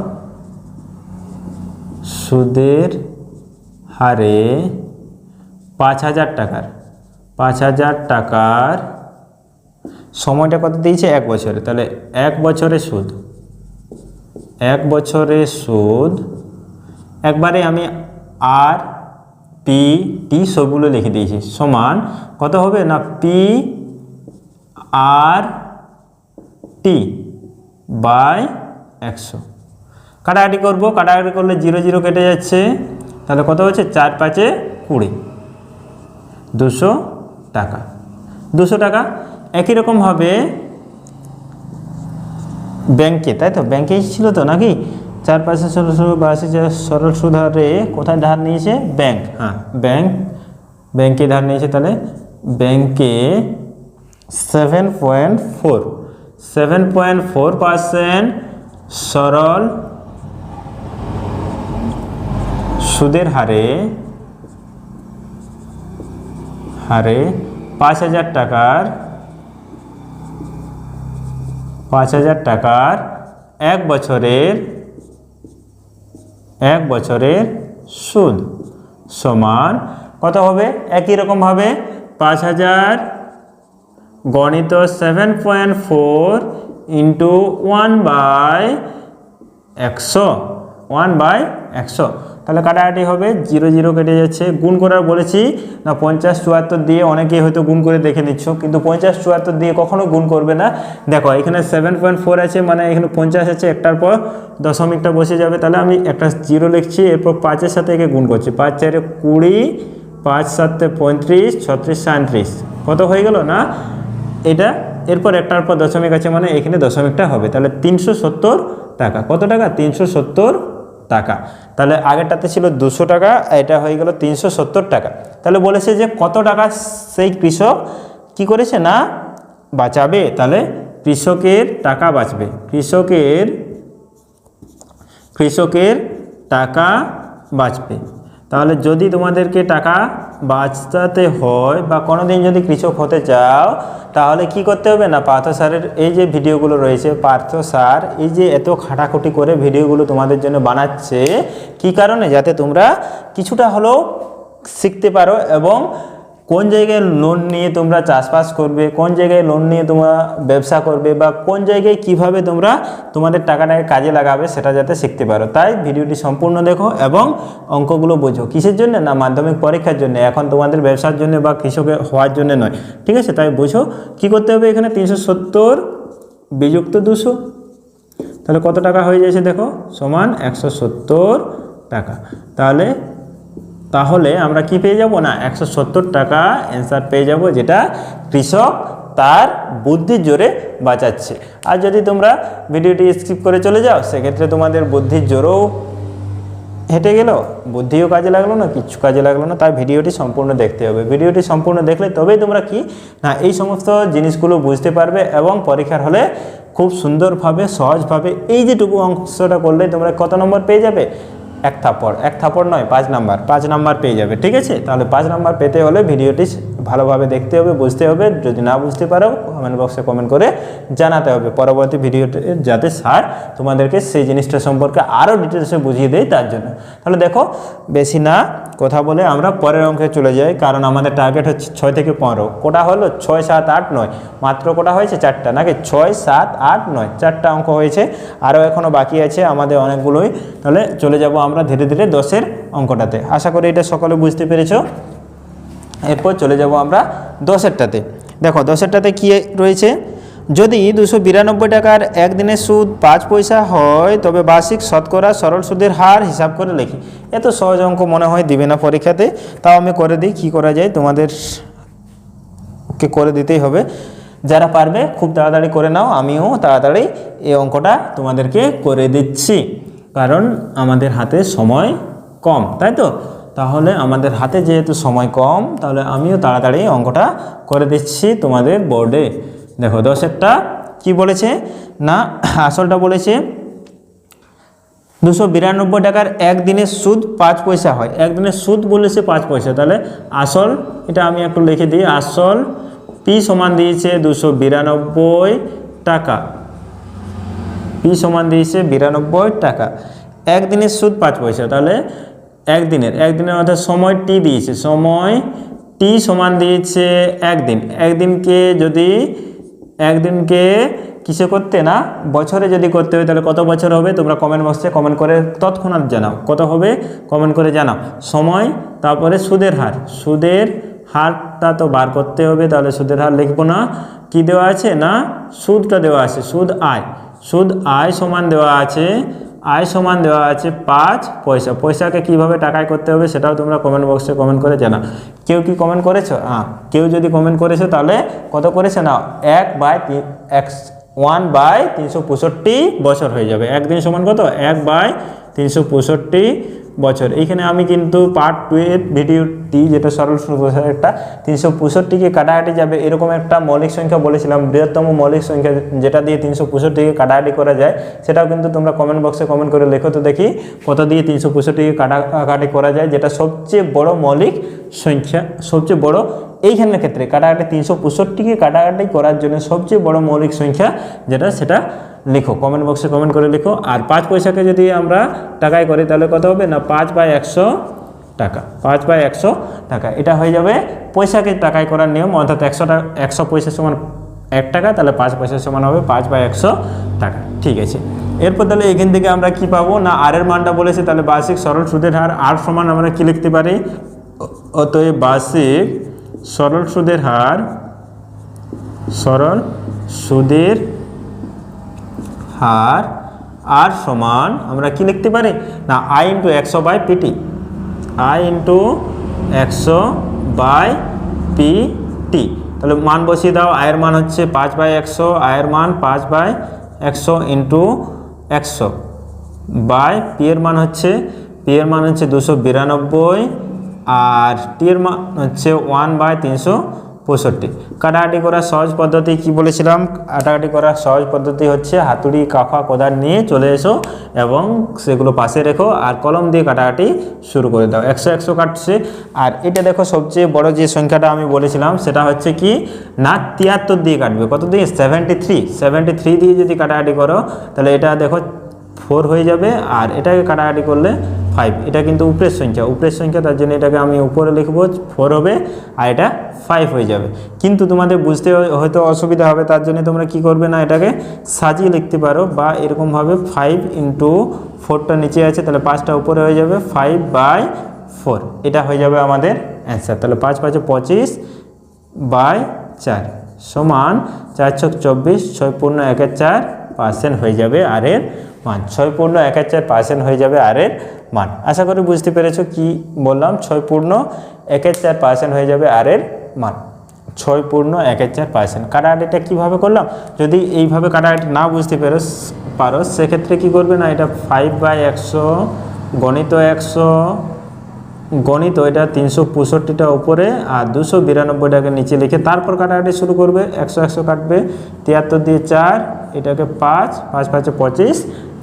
সুদের হারে 5,000 টাকার, 5,000 টাকার সময়টা কত দিয়েছে? 1 বছরে। তাহলে 1 বছরের সুদ, 1 বছরের সুদ, একবারে আমি RPT সবগুলো লিখে দিয়েছি, সমান কত হবে না PRT বাই 100। কাটাকাটি করবো, কাটাকাটি করলে 0 0 কেটে যাচ্ছে, তাহলে কত হচ্ছে? 4 5 20, 200 টাকা, 200 টাকা। একই রকমভাবে ব্যাংকে, তাই তো ব্যাংকেই ছিল তো নাকি? 4% সরল সুদ হারে কোথায় ধার নিয়েছে? ব্যাংক, হ্যাঁ ব্যাংকে ধার নিয়েছে। তাহলে ব্যাংকে 7.4% সরল সুদের হারে 5,000 টাকার 1 বছরের সুদ সমান কত হবে? একই রকমভাবে 5,000 গণিত 7.4 ইন্টু 1/100, তাহলে কাটাকাটি হবে, 0 0 কেটে যাচ্ছে। গুণ করার বলেছি না, 50 74 দিয়ে অনেকেই হয়তো গুণ করে দেখে নিচ্ছ, কিন্তু 50 74 দিয়ে কখনো গুণ করবে না। দেখো এখানে 7.4 আছে, মানে এখানে 50 আছে, একটার পর দশমিকটা বসে যাবে। তাহলে আমি একটা 0 লিখছি, এরপর 5-এর সাথে একে গুণ করছি, 5 4 20, 5 7 35, 36 37, কত হয়ে গেল না এটা? এরপর একটার পর দশমিক আছে, মানে এখানে দশমিকটা হবে। তাহলে 370 টাকা। কত টাকা? 370 টাকা। তাহলে আগেরটাতে ছিল 200 টাকা, এটা হয়ে গেল 370 টাকা। তাহলে বলেছে যে কত টাকা সেই কৃষক কি করেছে না বাঁচাবে। তাহলে কৃষকের টাকা বাঁচবে, কৃষকের টাকা বাঁচবে। তাহলে যদি তোমাদেরকে টাকা বাঁচাতে হয় বা কোনোদিন যদি কৃষক হতে চাও, তাহলে কি করতে হবে না, পার্থ স্যারের এই যে ভিডিওগুলো রয়েছে, পার্থ স্যার এই যে এত খাটাখুটি করে ভিডিওগুলো তোমাদের জন্য বানাচ্ছে, কি কারণে? যাতে তোমরা কিছুটা হলেও শিখতে পারো, এবং কোন জায়গায় লোন নিয়ে তোমরা চাষবাস করবে, কোন জায়গায় লোন নিয়ে তোমরা ব্যবসা করবে, বা কোন জায়গায় কিভাবে তোমরা তোমাদের টাকাটাকে কাজে লাগাবে, সেটা যাতে শিখতে পারো। তাই ভিডিওটি সম্পূর্ণ দেখো এবং অঙ্কগুলো বোঝো। কিসের জন্য না, মাধ্যমিক পরীক্ষার জন্য, এখন তোমাদের ব্যবসার জন্য বা কৃষকের হওয়ার জন্য নয়, ঠিক আছে? তাই বোঝো কি করতে হবে। এখানে 370 বিযুক্ত 200, তাহলে কত টাকা হয়ে যাচ্ছে দেখো, সমান 170 টাকা। তাহলে আমরা কি পেয়ে যাব না, 170 টাকা অ্যান্সার পেয়ে যাব, যেটা কৃষক তার বুদ্ধির জোরে বাঁচাচ্ছে। আর যদি তোমরা ভিডিওটি স্কিপ করে চলে যাও, সেক্ষেত্রে তোমাদের বুদ্ধির জোরেও হেঁটে গেল, বুদ্ধিও কাজে লাগলো না, কিচ্ছু কাজে লাগলো না। তাই ভিডিওটি সম্পূর্ণ দেখতে হবে। ভিডিওটি সম্পূর্ণ দেখলে তবেই তোমরা কি না এই সমস্ত জিনিসগুলো বুঝতে পারবে, এবং পরীক্ষার হলে খুব সুন্দরভাবে সহজভাবে এই যেটুকু অংশটা করলে তোমরা কত নম্বর পেয়ে যাবে? 1 থাপ্পড় নয়, 5 নাম্বার পেয়ে যাবে, ঠিক আছে? তাহলে 5 নাম্বার পেতে হলে ভিডিওটি ভালোভাবে দেখতে হবে, বুঝতে হবে। যদি না বুঝতে পারো কমেন্ট বক্সে কমেন্ট করে জানাতে হবে, পরবর্তী ভিডিওতে যাতে স্যার তোমাদেরকে সেই জিনিসটা সম্পর্কে আরও ডিটেলসে বুঝিয়ে দেয় তার জন্য। তাহলে দেখো বেশি না কথা বলে আমরা পরের অঙ্কে চলে যাই, কারণ আমাদের টার্গেট হচ্ছে 6 থেকে 15। কোটা হলো 6, 7, 8, 9, মাত্র কোটা হয়েছে 4টা নাকি? 6, 7, 8, 9, 4টা অঙ্ক হয়েছে, আরও এখনও বাকি আছে আমাদের অনেকগুলোই। তাহলে চলে যাব আমরা ধীরে ধীরে 10-এর অঙ্কটাতে। আশা করি এটা সকলে বুঝতে পেরেছো। এরপর চলে যাব আমরা 10-এরটাতে। দেখো 10-এরটাতে কী রয়েছে, যদি 292 টাকার একদিনের সুদ 5 পয়সা হয় তবে বার্ষিক শতকরা সরল সুদের হার হিসাব করে লিখি। এত সহজ অঙ্ক মনে হয় দিবে না পরীক্ষাতে, তাও আমি করে দিই। কী করা যায়, তোমাদেরকে করে দিতেই হবে। যারা পারবে খুব তাড়াতাড়ি করে নাও, আমিও তাড়াতাড়ি এই অঙ্কটা তোমাদেরকে করে দিচ্ছি, কারণ আমাদের হাতে সময় কম, তাই তো? তাহলে আমাদের হাতে যেহেতু সময় কম, তাহলে আমিও তাড়াতাড়ি অঙ্কটা করে দিচ্ছি তোমাদের বোর্ডে। দেখো 10-এরটা কি বলেছে না, আসলটা বলেছে 292 টাকার একদিনের সুদ 5 পয়সা হয়। একদিনের সুদ বলেছে 5 পয়সা, তাহলে আসল এটা আমি একটু লিখে দিই। আসল পি সমান দিয়েছে 292 টাকা, পি সমান দিয়েছে 92 টাকা। একদিনের সুদ 5 পয়সা, তাহলে একদিনের অর্থাৎ সময় টি দিয়েছে, সময় টি সমান দিয়েছে একদিন। একদিনকে কিসে করতে না বছরে যদি করতে হয় তাহলে কত বছর হবে তোমরা কমেন্ট বক্সে কমেন্ট করে তৎক্ষণাৎ জানাও, কত হবে কমেন্ট করে জানাও। সময়, তারপরে সুদের হারটা তো বার করতে হবে, তাহলে সুদের হার লিখবো না। কি দেওয়া আছে না, সুদটা দেওয়া আছে, সুদ আয় সমান দেওয়া আছে, আয় সমান দেওয়া আছে 5 পয়সা। পয়সাকে কিভাবে টাকায় করতে হবে সেটাও তোমরা কমেন্ট বক্সে কমেন্ট করে জানাও। কেউ কি কমেন্ট করেছো? কেউ যদি কমেন্ট করেছো তাহলে কত করেছে না, 1/365 বছর হয়ে যাবে। একদিন সমান কত, 1/365 বছর। এইখানে আমি কিন্তু পার্ট 2 এর ভিডিওটি, যেটা সরল সুদের একটা 365কে কাটাকাটি যাবে এরকম একটা মৌলিক সংখ্যা বলেছিলাম, বৃহত্তম মৌলিক সংখ্যা যেটা দিয়ে 365কে কাটাকাটি করা যায়, সেটাও কিন্তু তোমরা কমেন্ট বক্সে কমেন্ট করে লেখো তো দেখি কত দিয়ে 365কে কাটাকাটি করা যায়। যেটা সবচেয়ে বড় মৌলিক সংখ্যা, সবচেয়ে বড় এইখানের ক্ষেত্রে কাটাকাটি 365কে কাটাকাটি করার জন্য সবচেয়ে বড় মৌলিক সংখ্যা যেটা, সেটা লিখো, কমেন্ট বক্সে কমেন্ট করে লিখো। আর 5 পয়সাকে যদি আমরা টাকায় করি তাহলে কত হবে না, 5/100 টাকা, 5/100 টাকা। এটা হয়ে যাবে পয়সাকে টাকায় করার নিয়ম, অর্থাৎ 100 পয়সা সমান 1 টাকা, তাহলে 5 পয়সা সমান হবে 5/100 টাকা। ঠিক আছে, এরপর তাহলে এখান থেকে আমরা কি পাবো না, আর এর মানটা বলেছে, তাহলে বার্ষিক সরল সুদের হার আর সমান আমরা কি লিখতে পারি, অতএব বার্ষিক সরল সুদের হার, সরল সুদের হার আর সমান আমরা কি লিখতে পারি না, I × 100/PT, I × 100/PT। তাহলে মান বসিয়ে দাও, আয়ের মান হচ্ছে 5/100, আয়ের মান 5/100 × 100 বাই পি এর মান হচ্ছে 292, আর টি এর মান হচ্ছে 1/365। কাটাকাটি করার সহজ পদ্ধতি কি বলেছিলাম, কাটাকাটি করার সহজ পদ্ধতি হচ্ছে হাতুড়ি, কাফা, কোদাল নিয়ে চলে এসো এবং সেগুলো পাশে রেখো আর কলম দিয়ে কাটাকাটি শুরু করে দাও। 100 কাটছে। আর এটা দেখো সবচেয়ে বড় যে সংখ্যাটা আমি বলেছিলাম সেটা হচ্ছে কি না 73 দিয়ে কাটবে। কত দিয়ে, 73 দিয়ে যদি কাটাকাটি করো তাহলে এটা দেখো 4 হয়ে যাবে, আর এটাকে কাটাকাটি করলে 5। এটা কিন্তু উপরের সংখ্যা, তার জন্য এটাকে আমি উপরে লিখবো, 4 হবে, আর এটা 5 হয়ে যাবে। কিন্তু তোমাদের বুঝতে হয়তো অসুবিধা হবে, তার জন্য তোমরা কি করবে না, এটাকে সাজিয়ে লিখতে পারো, বা এরকমভাবে 5 × 4টা নিচে আছে, তাহলে 5টা উপরে হয়ে যাবে, 5/4। এটা হয়ে যাবে আমাদের অ্যান্সার। তাহলে 5 × 5 = 25/4 সমান 4 × 6 = 24, 6 পূর্ণ 1/4% হয়ে যাবে আর এর মান। 6 পূর্ণ 1/4% হয়ে যাবে আর এর মান। আশা করি বুঝতে পেরেছো কি বললাম, 6 পূর্ণ 1/4% হয়ে যাবে আর এর মান। 6 পূর্ণ 1/4%। কাটাকাটিটা কীভাবে করলাম, যদি এইভাবে কাটাকাটি না বুঝতে পারো সেক্ষেত্রে কি করবে না, এটা 5/100 গণিত 100 গণিত এটা 365টা উপরে আর 292টাকে নিচে লিখে তারপর কাটাকাটি শুরু করবে। 100 কাটবে, 73 দিয়ে 4, এটাকে 5, 5 × 5 = 25,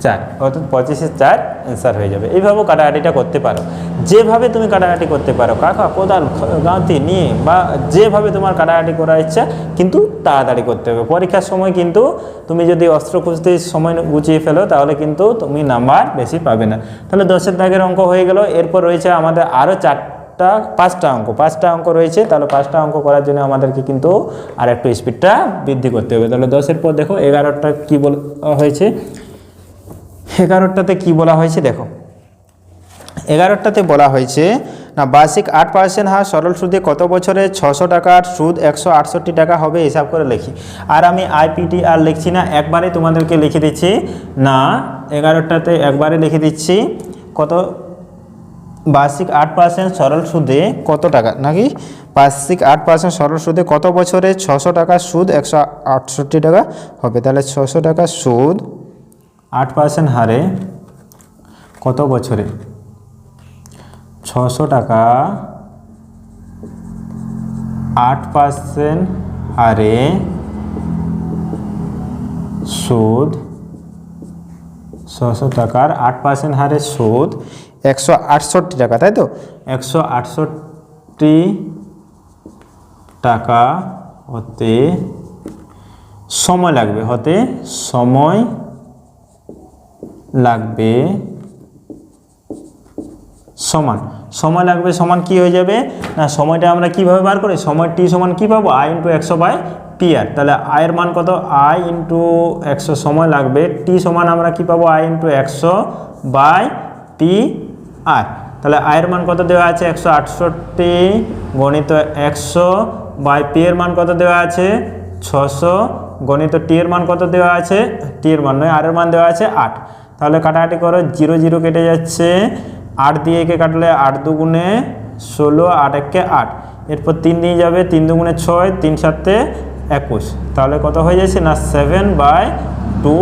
4, অর্থাৎ 25-এর 4 অ্যান্সার হয়ে যাবে। এইভাবেও কাটাকাটিটা করতে পারো, যেভাবে তুমি কাটাকাটি করতে পারো, কাকা কোদাল গাঁতি নিয়ে বা যেভাবে তোমার কাটাকাটি করার ইচ্ছা, কিন্তু তাড়াতাড়ি করতে হবে। পরীক্ষার সময় কিন্তু তুমি যদি অস্ত্র খুঁজতে সময় গুছিয়ে ফেলো তাহলে কিন্তু তুমি নাম্বার বেশি পাবে না। তাহলে 10-এর দাগের অঙ্ক হয়ে গেল। এরপর রয়েছে আমাদের আরও 5টা অঙ্ক রয়েছে। তাহলে 5টা অঙ্ক করার জন্য আমাদেরকে কিন্তু আর একটু স্পিডটা বৃদ্ধি করতে হবে। তাহলে 10-এর পর দেখো 11টা কী বলা হয়েছে। 11টাতে কী বলা হয়েছে দেখো, 11টাতে বলা হয়েছে না বার্ষিক 8% হার সরল সুদে কত বছরে 600 টাকার সুদ 168 টাকা হবে, হিসাব করে লিখি। আর আমি আইপিটি আর লিখছি না, একবারে তোমাদেরকে লিখে দিচ্ছি না, 11টাতে একবারে লিখে দিচ্ছি কত বার্ষিক 8% সরল সুদে কত টাকা, নাকি বার্ষিক 8% সরল সুদে কত বছরে 600 টাকার সুদ 168 টাকা হবে। তাহলে 600 টাকার সুদ 8% হারে কত বছরে 600 টাকা 8% হারে সুদ, 600 টাকার 8% হারে সুদ 168 টাকা, তাই তো 168 টাকা হতে সময় লাগবে, সময় লাগবে সমান কি হয়ে যাবে না, সময়টা আমরা কিভাবে বার করি, সময় টি সমান কি পাবো, আই ইন্টু 100/PR। তাহলে আয়ের মান কত, আই ইন্টু 100, সময় লাগবে টি সমান আমরা কি পাবো, আই ইন্টু 100/PR। তাহলে আয়ের মান কত দেওয়া আছে 168 গণিত 100/P এর মান কত দেওয়া আছে 600 গণিত টি এর মান কত দেওয়া আছে, টি এর মান নয় আর এর মান দেওয়া আছে 8। তাহলে কাটাকাটি করো, 0 0 কেটে যাচ্ছে, 8 দিয়ে একে কাটলে 8 2 16, 8 1 8, এরপর 3 দিয়ে যাবে, 3 2 6, 3 7 21। তাহলে কত হয়ে যাচ্ছে না 7/2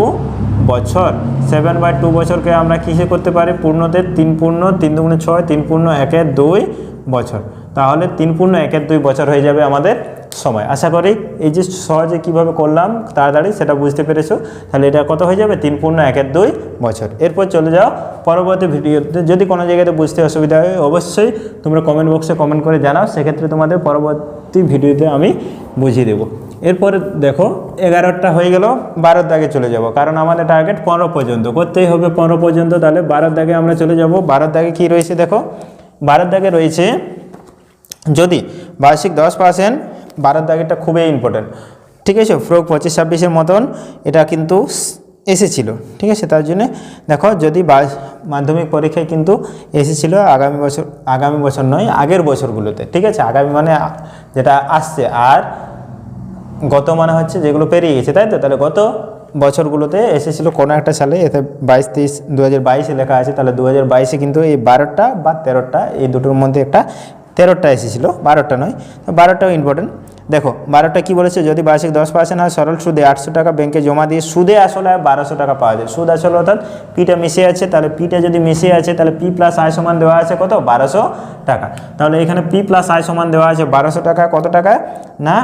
বছর। 7/2 বছরকে আমরা কিসে করতে পারি, পূর্ণতে 3 পূর্ণ 3 2 6, 3 পূর্ণ 1 2 বছর। তাহলে 3 পূর্ণ 1 2 বছর হয়ে যাবে আমাদের সময়। আশা করি এই যে সহজে কিভাবে করলাম তাড়াতাড়ি সেটা বুঝতে পেরেছো। তাহলে এটা কত হয়ে যাবে 3 পূর্ণ 1 2 বছর। এরপর চলে যাও পরবর্তী ভিডিওতে। যদি কোনো জায়গাতে বুঝতে অসুবিধা হয় অবশ্যই তোমরা কমেন্ট বক্সে কমেন্ট করে জানাও, সেক্ষেত্রে তোমাদের পরবর্তী ভিডিওতে আমি বুঝিয়ে দেবো। এরপরে দেখো 11টা হয়ে গেল, 12 দাগে চলে যাব, কারণ আমাদের টার্গেট 15 পর্যন্ত করতেই হবে, 15 পর্যন্ত। তাহলে 12 দাগে আমরা চলে যাব। 12 দাগে কী রয়েছে দেখো, 12 দাগে রয়েছে যদি বার্ষিক 10%, 12 দাগেরটা খুবই ইম্পর্টেন্ট, ঠিক আছে। ফ্রক 25-26-এর মতন এটা কিন্তু এসেছিল, ঠিক আছে। তার জন্য দেখো যদি মাধ্যমিক পরীক্ষায় কিন্তু এসেছিল আগামী বছর নয় আগের বছরগুলোতে, ঠিক আছে। আগামী মানে যেটা আসছে, আর গত মানে হচ্ছে যেগুলো পেরিয়ে গেছে, তাই তো। তাহলে গত বছরগুলোতে এসেছিল কোনো একটা সালে, এতে 22-23 2022-এ লেখা আছে। তাহলে 2022-এ কিন্তু এই 12টা বা 13টা এই দুটোর মধ্যে একটা 13টা এসেছিল, 12টা নয়। তো 12টাও ইম্পর্টেন্ট। দেখো 12টা কী বলেছে, যদি বার্ষিক 10% হয় সরল সুদে 800 টাকা ব্যাংকে জমা দিয়ে সুদে আসলে 1200 টাকা পাওয়া যায়। সুদ আসলে অর্থাৎ পিটা মিশে আছে, তাহলে পিটা যদি মিশে আছে তাহলে পি প্লাস আই সমান দেওয়া আছে কত 1200 টাকা। তাহলে এখানে পি প্লাস আই সমান দেওয়া আছে 1200 টাকা, কত টাকা না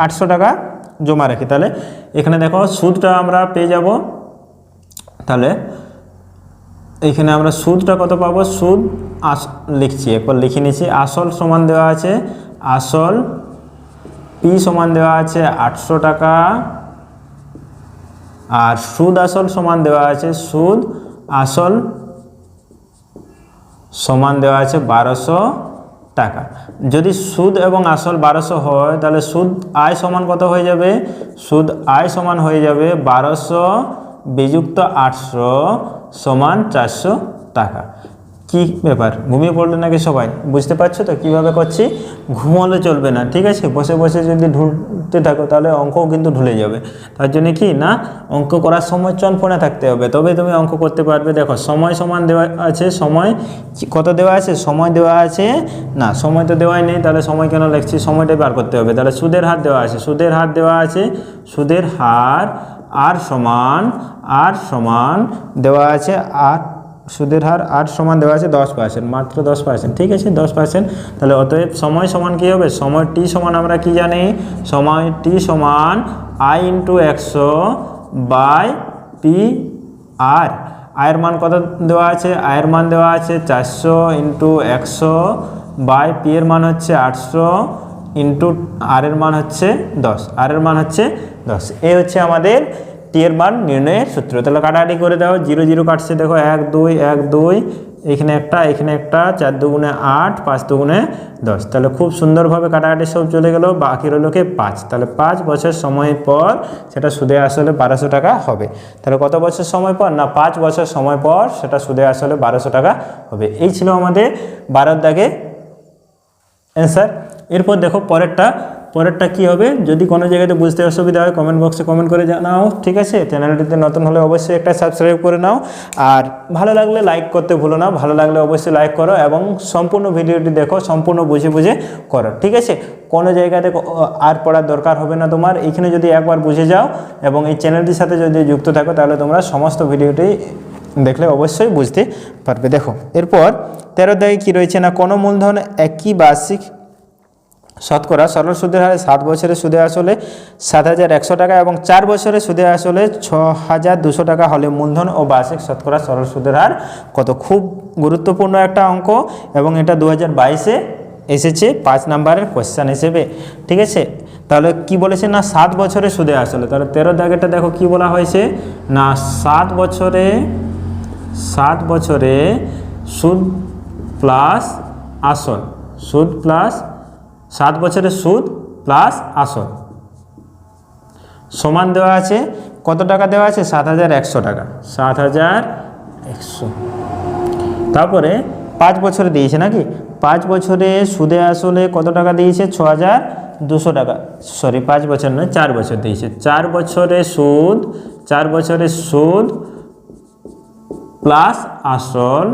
800 টাকা জমা রাখি। তাহলে এখানে দেখো সুদটা আমরা পেয়ে যাব। তাহলে এইখানে আমরা সুদটা কত পাবো, সুদ লিখছি, একবার লিখে নিচ্ছি। আসল সমান দেওয়া আছে, আসল পি সমান দেওয়া আছে 800 টাকা, আর সুদ আসল সমান দেওয়া আছে, সুদ আসল সমান দেওয়া আছে 1200 টাকা। যদি সুদ এবং আসল 1200 হয় তাহলে সুদ আয় সমান কত হয়ে যাবে, সুদ আয় সমান হয়ে যাবে 1200 বিযুক্ত 800 সমান 400 টাকা। কি ব্যাপার, ঘুমিয়ে পড়লে নাকি সবাই? বুঝতে পারছো তো কীভাবে করছি? ঘুমালে চলবে না, ঠিক আছে। বসে বসে যদি ঢুলতে থাকো তাহলে অঙ্কও কিন্তু ঢুলে যাবে। তার জন্য কি না, অঙ্ক করার সময় চনফোনে থাকতে হবে, তবে তুমি অঙ্ক করতে পারবে। দেখো সময় সমান দেওয়া আছে, সময় কত দেওয়া আছে, সময় দেওয়া আছে না, সময় তো দেওয়াই নেই, তাহলে সময় কেন লিখছি, সময়টা বার করতে হবে। তাহলে সুদের হার দেওয়া আছে, সুদের হার দেওয়া আছে, সুদের হার আর সমান দেওয়া আছে, আর সুদের হার আর সমান দেওয়া আছে 10%, মাত্র 10%, ঠিক আছে 10%। তাহলে অতএব সময় সমান কী হবে, সময় টি সমান আমরা কি জানি, সময় টি সমান আই ইন্টু 100/P আর আয়ের মান কত দেওয়া আছে, আয়ের মান দেওয়া আছে 400 ইন্টু 100 বাই পি এর মান হচ্ছে 800 ইন্টু আর এর মান হচ্ছে 10, আর এর মান হচ্ছে 10। এই হচ্ছে আমাদের টি এর মান নির্ণয়ের সূত্র। তাহলে কাটাকাটি করে দাও, 0 0 কাটছে, দেখো 1 2 1 2, এখানে একটা, 4 2 8, 5 2 10। তাহলে খুব সুন্দরভাবে কাটাকাটি সব চলে গেল, বাকি রইল কি 5। তাহলে 5 বছর সময় পর সেটা সুদে আসলে 1200 টাকা হবে। তাহলে কত বছর সময় পর, না 5 বছর সময় পর সেটা সুদে আসলে 1200 টাকা হবে। এই ছিল আমাদের 12 দাগে অ্যান্সার। এরপর দেখো পরেরটা কি হবে, যদি কোনো জায়গাতে বুঝতে অসুবিধা হয় কমেন্ট বক্সে কমেন্ট করে জানাও, ঠিক আছে। চ্যানেলটিতে নতুন হলে অবশ্যই একটা সাবস্ক্রাইব করে নাও, আর ভালো লাগলে লাইক করতে ভুলো না, ভালো লাগলে অবশ্যই লাইক করো এবং সম্পূর্ণ ভিডিওটি দেখো, সম্পূর্ণ বুঝে বুঝে করো, ঠিক আছে। কোনো জায়গাতে আর পড়ার দরকার হবে না তোমার, এইখানে যদি একবার বুঝে যাও এবং এই চ্যানেলটির সাথে যদি যুক্ত থাকো তাহলে তোমরা সমস্ত ভিডিওটি দেখলে অবশ্যই বুঝতে পারবে। দেখো এরপর 13 দাগে কী রয়েছে, না কোনো মূলধন একই বার্ষিক শতকরা সরল সুদের হারে 7 বছরে সুদে আসলে 7100 টাকা এবং 4 বছরে সুদে আসলে 6200 টাকা হলে মূলধন ও বার্ষিক শতকরা সরল সুদের হার কত। খুব গুরুত্বপূর্ণ একটা অঙ্ক এবং এটা 2022-এ এসেছে 5 নম্বরের কোয়েশ্চেন হিসেবে, ঠিক আছে। তাহলে কি বলেছে, না 7 বছরে সুদে আসলে। তাহলে 13 দাগেটা দেখো কি বলা হয়েছে, না 7 বছরে সুদ প্লাস আসল, সুদ প্লাস 7 বছরের সুদ প্লাস আসল সমান দেওয়া আছে কত টাকা দেওয়া আছে, 7100 টাকা, 7100। তারপরে 5 বছরে দিয়েছে নাকি, 5 বছরে সুদে আসলে কত টাকা দিয়েছে, 6200 টাকা, সরি 5 বছর নয় 4 বছর দিয়েছে। 4 বছরে সুদ প্লাস আসল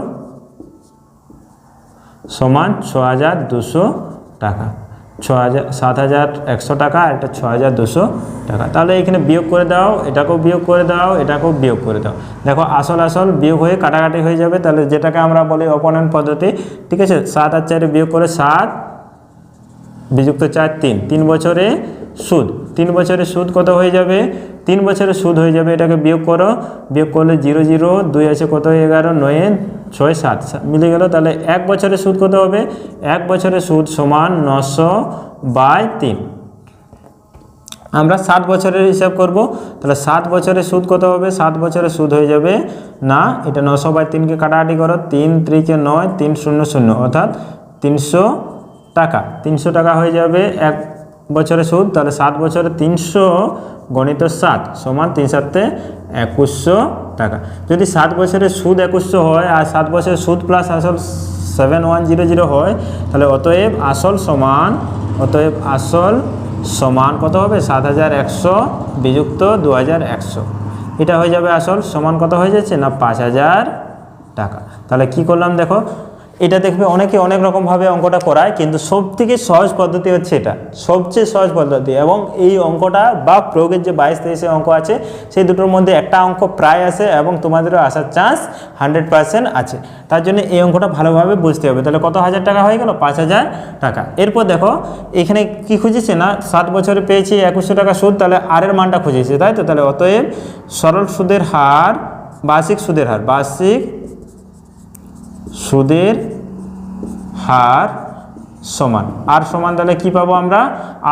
সমান 6200 টাকা, 7100 টাকা আর এটা 6200 টাকা। তাহলে এখানে বিয়োগ করে দাও, এটাকেও বিয়োগ করে দাও, এটাকেও বিয়োগ করে দাও। দেখো আসল বিয়োগ হয়ে কাটাকাটি হয়ে যাবে, তাহলে যেটাকে আমরা বলি অপনয়ন পদ্ধতি, ঠিক আছে। 7 আর 4 বিয়োগ করে 7 বিযুক্ত 4 3, 3 বছরে সুদ, 3 বছরে সুদ কত হয়ে যাবে, 3 বছরে সুদ হয়ে যাবে, এটাকে বিয়োগ করো, বিয়োগ করলে 0 0 2 আছে কত, 11 9 6 7 মিলে গেল। তাহলে 1 বছরে সুদ কত হবে, 1 বছরে সুদ সমান 900/3। আমরা 7 বছরের হিসাব করব, তাহলে 7 বছরে সুদ কত হবে, 7 বছরে সুদ হয়ে যাবে, না এটা 900/3কে কাটাকাটি করো, 3 3 9 3 0 0 অর্থাৎ 300 টাকা, 300 টাকা হয়ে যাবে 1 বছরে সুদ। তাহলে 7 বছরে 300 গণিত 7 সমান 3 7 2100 টাকা। যদি 7 বছরের সুদ 2100 হয় আর 7 বছরের সুদ প্লাস আসল 7100 হয়, তাহলে অতএব আসল সমান কত হবে, 7100 বিযুক্ত 2100, এটা হয়ে যাবে আসল সমান কত হয়ে যাচ্ছে, না 5000 টাকা। তাহলে কি করলাম দেখো, এটা দেখবে অনেকে অনেক রকমভাবে অঙ্কটা করায়, কিন্তু সবথেকে সহজ পদ্ধতি হচ্ছে এটা, সবচেয়ে সহজ পদ্ধতি। এবং এই অঙ্কটা বা প্রয়োগের যে 22-23 অঙ্ক আছে সেই দুটোর মধ্যে একটা অঙ্ক প্রায় আসে এবং তোমাদেরও আসার চান্স 100% আছে। তার জন্য এই অঙ্কটা ভালোভাবে বুঝতে হবে। তাহলে কত হাজার টাকা হয়ে গেল, 5000 টাকা। এরপর দেখো এখানে কি খুঁজেছে, না 7 বছরে পেয়েছি 2100 টাকা সুদ, তাহলে আর এর মানটা খুঁজেছে, তাই তো। তাহলে অতএব সরল সুদের হার, বার্ষিক সুদের হার সমান আর সমান, তাহলে কি পাবো আমরা,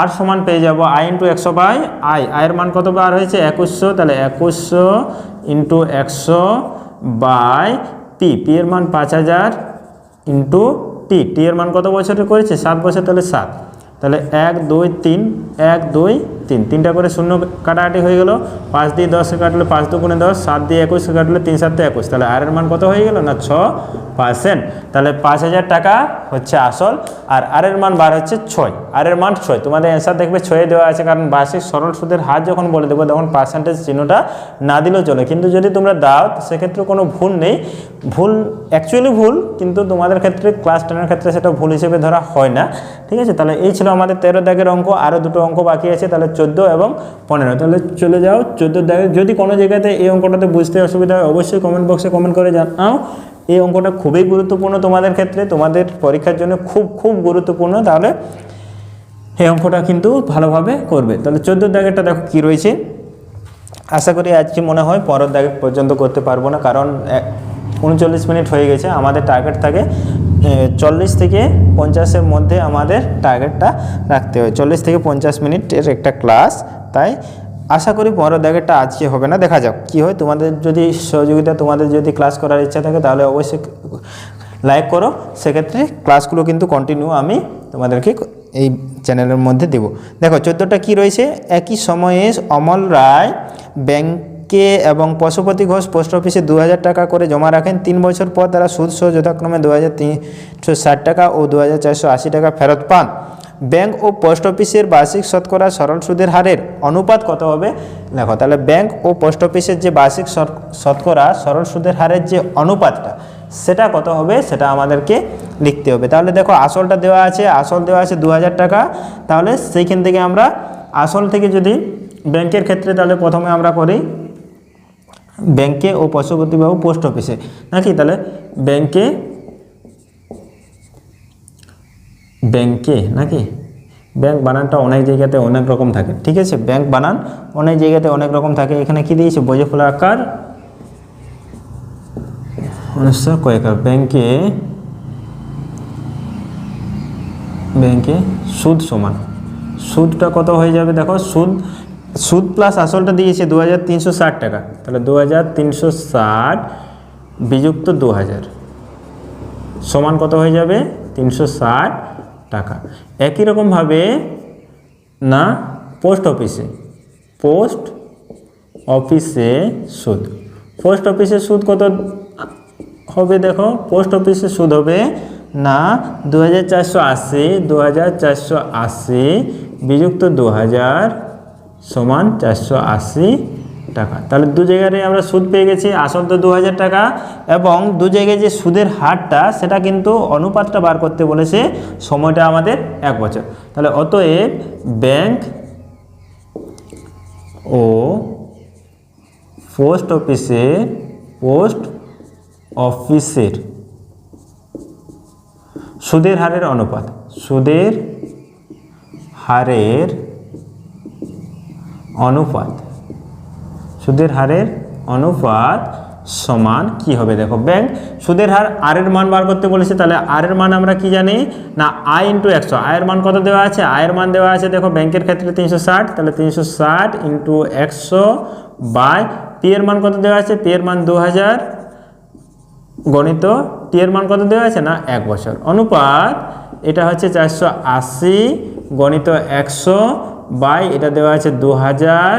আর সমান পেয়ে যাব i × 100/i, আয়ের মান কত বার হয়েছে 2100, তাহলে 2100 × 100/p, p এর মান 5000 × t এর মান কত বছরে করেছে, 7 বছর, তাহলে 7, তাহলে 1 2 3 1 2 3, 3টা করে শূন্য কাটাকাটি হয়ে গেল, 5 দিয়ে 10 কাটলে 5 2 × 10, 7 দিয়ে 21 কাটলে 3 7 21, তাহলে আর এর মান কত হয়ে গেল, না 6%। তাহলে 5000 টাকা হচ্ছে আসল, আর আর এর মান বার হচ্ছে 6, আর এর মান 6। তোমাদের অ্যান্সার দেখবে 6 দেওয়া আছে, কারণ বার্ষিক সরল সুদের হার যখন বলে দেবো তখন পার্সেন্টেজ চিহ্নটা না দিলেও চলে, কিন্তু যদি তোমরা দাও সেক্ষেত্রে কোনো ভুল নেই, ভুল অ্যাকচুয়ালি ভুল, কিন্তু তোমাদের ক্ষেত্রে ক্লাস 10-এর ক্ষেত্রে সেটা ভুল হিসেবে ধরা হয় না, ঠিক আছে। তাহলে এই ছিল আমাদের 13 দাগের অঙ্ক, আরও দুটো অঙ্ক বাকি আছে, তাহলে 14 এবং 15। তাহলে চলে যাও 14 দাগে। যদি কোনো জায়গাতে এই অঙ্কটাতে বুঝতে অসুবিধা হয় অবশ্যই কমেন্ট বক্সে কমেন্ট করে জানাও। এই অঙ্কটা খুবই গুরুত্বপূর্ণ তোমাদের ক্ষেত্রে, তোমাদের পরীক্ষার জন্য খুব গুরুত্বপূর্ণ, তাহলে এই অঙ্কটা কিন্তু ভালোভাবে করবে। তাহলে 14 দাগেরটা দেখো কি রয়েছে, আশা করি আজকে মনে হয় পরের দাগে পর্যন্ত করতে পারবো না, কারণ 39 মিনিট হয়ে গেছে। আমাদের টার্গেট থাকে 40 থেকে 50-এর মধ্যে আমাদের টার্গেটটা রাখতে হয়, 40 থেকে 50 মিনিটের একটা ক্লাস। তাই আশা করি পরের দাগেরটা আজকে হবে না, দেখা যাক কী হয়। তোমাদের যদি সহযোগিতা, তোমাদের যদি ক্লাস করার ইচ্ছা থাকে তাহলে অবশ্যই লাইক করো, সেক্ষেত্রে ক্লাসগুলো কিন্তু কন্টিনিউ আমি তোমাদেরকে এই চ্যানেলের মধ্যে দেব। দেখো 14টা কী রয়েছে, একই সময়ে অমল রায় ব্যাংকে এবং পশুপতি ঘোষ পোস্ট অফিসে 2000 টাকা করে জমা রাখেন। 3 বছর পর তারা সুদ সহ যথাক্রমে 2360 টাকা ও 2480 টাকা ফেরত পান। ব্যাংক ও পোস্ট অফিসের বার্ষিক শতকরা সরল সুদের হারের অনুপাত কত হবে? দেখো তাহলে ব্যাংক ও পোস্ট অফিসের যে বার্ষিক শতকরা সরল সুদের হারের যে অনুপাতটা, সেটা কত হবে সেটা আমাদেরকে লিখতে হবে। তাহলে দেখো আসলটা দেওয়া আছে, আসল দেওয়া আছে 2000 টাকা। তাহলে সেইখান থেকে আমরা আসল থেকে যদি ব্যাংকের ক্ষেত্রে, তাহলে প্রথমে আমরা করি ব্যাংকে ও পশুপতিবাবু পোস্ট অফিসে নাকি, তাহলে ব্যাংকে নাকি, ব্যাংক বানানটা অনেক জায়গাতে অনেক রকম থাকে, ঠিক আছে, ব্যাংক বানান অনেক জায়গাতে অনেক রকম থাকে। এখানে কি দিয়েছে, বজফলা আকার অনুসার কয়েকার, ব্যাংকে সুদ সমান, সুদটা কত হয়ে যাবে? দেখো সুদ প্লাস আসলটা দিয়েছে 2360 টাকা, তাহলে 2360 বিযুক্ত 2000 সমান কত হয়ে যাবে? 360 টাকা। একই রকমভাবে না পোস্ট অফিসে সুদ কত হবে? দেখো পোস্ট অফিসে সুদ হবে না 2480 বিযুক্ত 2000 সমান 480 টাকা। তাহলে দু জায়গায় আমরা সুদ পেয়ে গেছি, আসল তো 2000 টাকা, এবং দু জায়গায় যে সুদের হারটা সেটা কিন্তু অনুপাতটা বার করতে বলেছে, সময়টা আমাদের 1 বছর। তাহলে অতএব ব্যাংক ও পোস্ট অফিসের সুদের হারের অনুপাত সমান কি হবে? দেখো ব্যাংক সুদের হার আর এর মান বার করতে বলেছে, তাহলে আর এর মান আমরা কি জানি না আই ইন্টু 100। আয়ের মান কত দেওয়া আছে? আয়ের মান দেওয়া আছে দেখো ব্যাংকের ক্ষেত্রে 360, তাহলে 360 ইন্টু 100 বাই পি এর মান কত দেওয়া আছে? পি এর মান 2000 গণিত টি এর মান কত দেওয়া আছে না 1 বছর, অনুপাত এটা হচ্ছে 480 গণিত 100 বাই এটা দেওয়া আছে 2000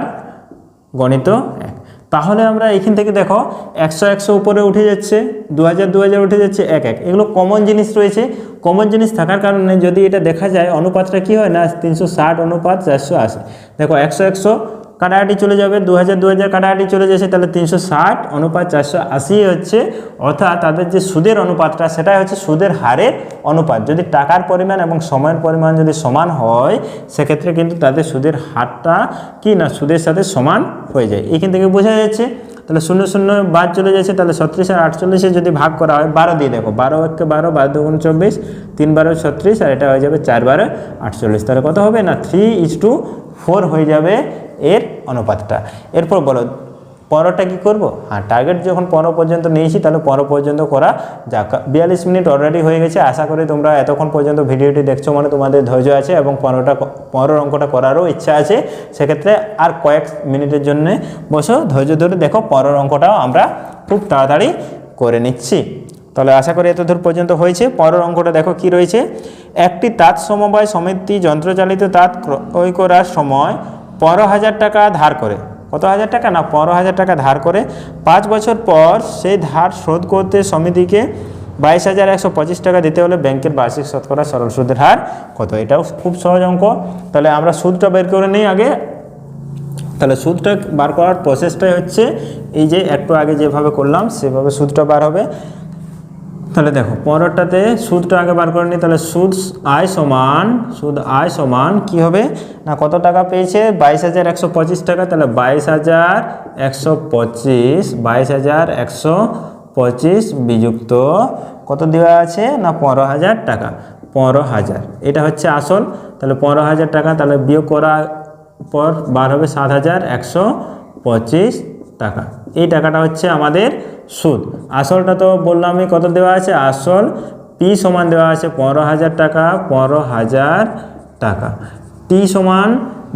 গণিত 1। তাহলে আমরা এখান থেকে দেখো 100 উপরে উঠে যাচ্ছে, 2000 উঠে যাচ্ছে 1 এগুলো কমন জিনিস রয়েছে। কমন জিনিস থাকার কারণে যদি এটা দেখা যায় অনুপাতটা কি হয় না 360 অনুপাত 480। দেখো 100 কাটাকাটি চলে যাবে, 2000 কাটাকাটি চলে যাচ্ছে, তাহলে 360 অনুপাত 480 হচ্ছে, অর্থাৎ তাদের যে সুদের অনুপাতটা সেটাই হচ্ছে সুদের হারের অনুপাত। যদি টাকার পরিমাণ এবং সময়ের পরিমাণ যদি সমান হয়, সেক্ষেত্রে কিন্তু তাদের সুদের হারটা কি না সুদের সাথে সমান হয়ে যায়। এখান থেকে বোঝা যাচ্ছে। তাহলে 0 বাদ চলে যাচ্ছে, তাহলে 36 আর 48 যদি ভাগ করা হয় 12 দিয়ে, দেখো 12 1 12, 12 2 24, 3 12 36, আর এটা হয়ে যাবে 4 12 48। তাহলে কত হবে না 3:4 হয়ে যাবে এর অনুপাতটা। এরপর বলো পনেরোটা কী করবো? হ্যাঁ, টার্গেট যখন 15 পর্যন্ত নিয়েছি, তাহলে 15 পর্যন্ত করা যাক। 42 মিনিট অলরেডি হয়ে গেছে। আশা করি তোমরা এতক্ষণ পর্যন্ত ভিডিওটি দেখছো মানে তোমাদের ধৈর্য আছে এবং 15 অঙ্কটা করারও ইচ্ছা আছে। সেক্ষেত্রে আর কয়েক মিনিটের জন্য বসো, ধৈর্য ধরে দেখো 15 অঙ্কটাও আমরা খুব তাড়াতাড়ি করে নিচ্ছি। তাহলে আশা করি এতদূর পর্যন্ত হয়েছে। 15 অঙ্কটা দেখো কি রয়েছে। একটি তাঁত সমবায় সমিতি যন্ত্রচালিত তাঁত ক্রয় করার সময় 15,000 টাকা ধার করে, কত হাজার টাকা না 15,000 টাকা ধার করে 5 বছর পর সেই ধার শোধ করতে সমিতিকে 22,125 টাকা দিতে হলে ব্যাংকের বার্ষিক শতকরা সরল সুদের হার কত? এটাও খুব সহজ অঙ্ক। তাহলে আমরা সুদটা বের করে নিই আগে। তাহলে সুদটা বার করার প্রসেসটাই হচ্ছে এই যে একটু আগে যেভাবে করলাম সেভাবে সুদটা বার হবে। তাহলে দেখো 15টাতে সুদটা আগে বার করে নিই। তাহলে সুদ আয় সমান কি হবে না কত টাকা পেয়েছে 22,125 টাকা। তাহলে 22,125 বিযুক্ত কত দেওয়া আছে না 15,000 টাকা, 15,000 এটা হচ্ছে আসল। তাহলে 15,000 টাকা, তাহলে বিয়োগ করার পর বার হবে 7,125 25 টাকা। এই টাকাটা হচ্ছে আমাদের সুদ। আসলটা তো বললামই কত দেওয়া আছে, আসল পি সমান দেওয়া আছে 15,000 টাকা, 15,000 টাকা। টি সমান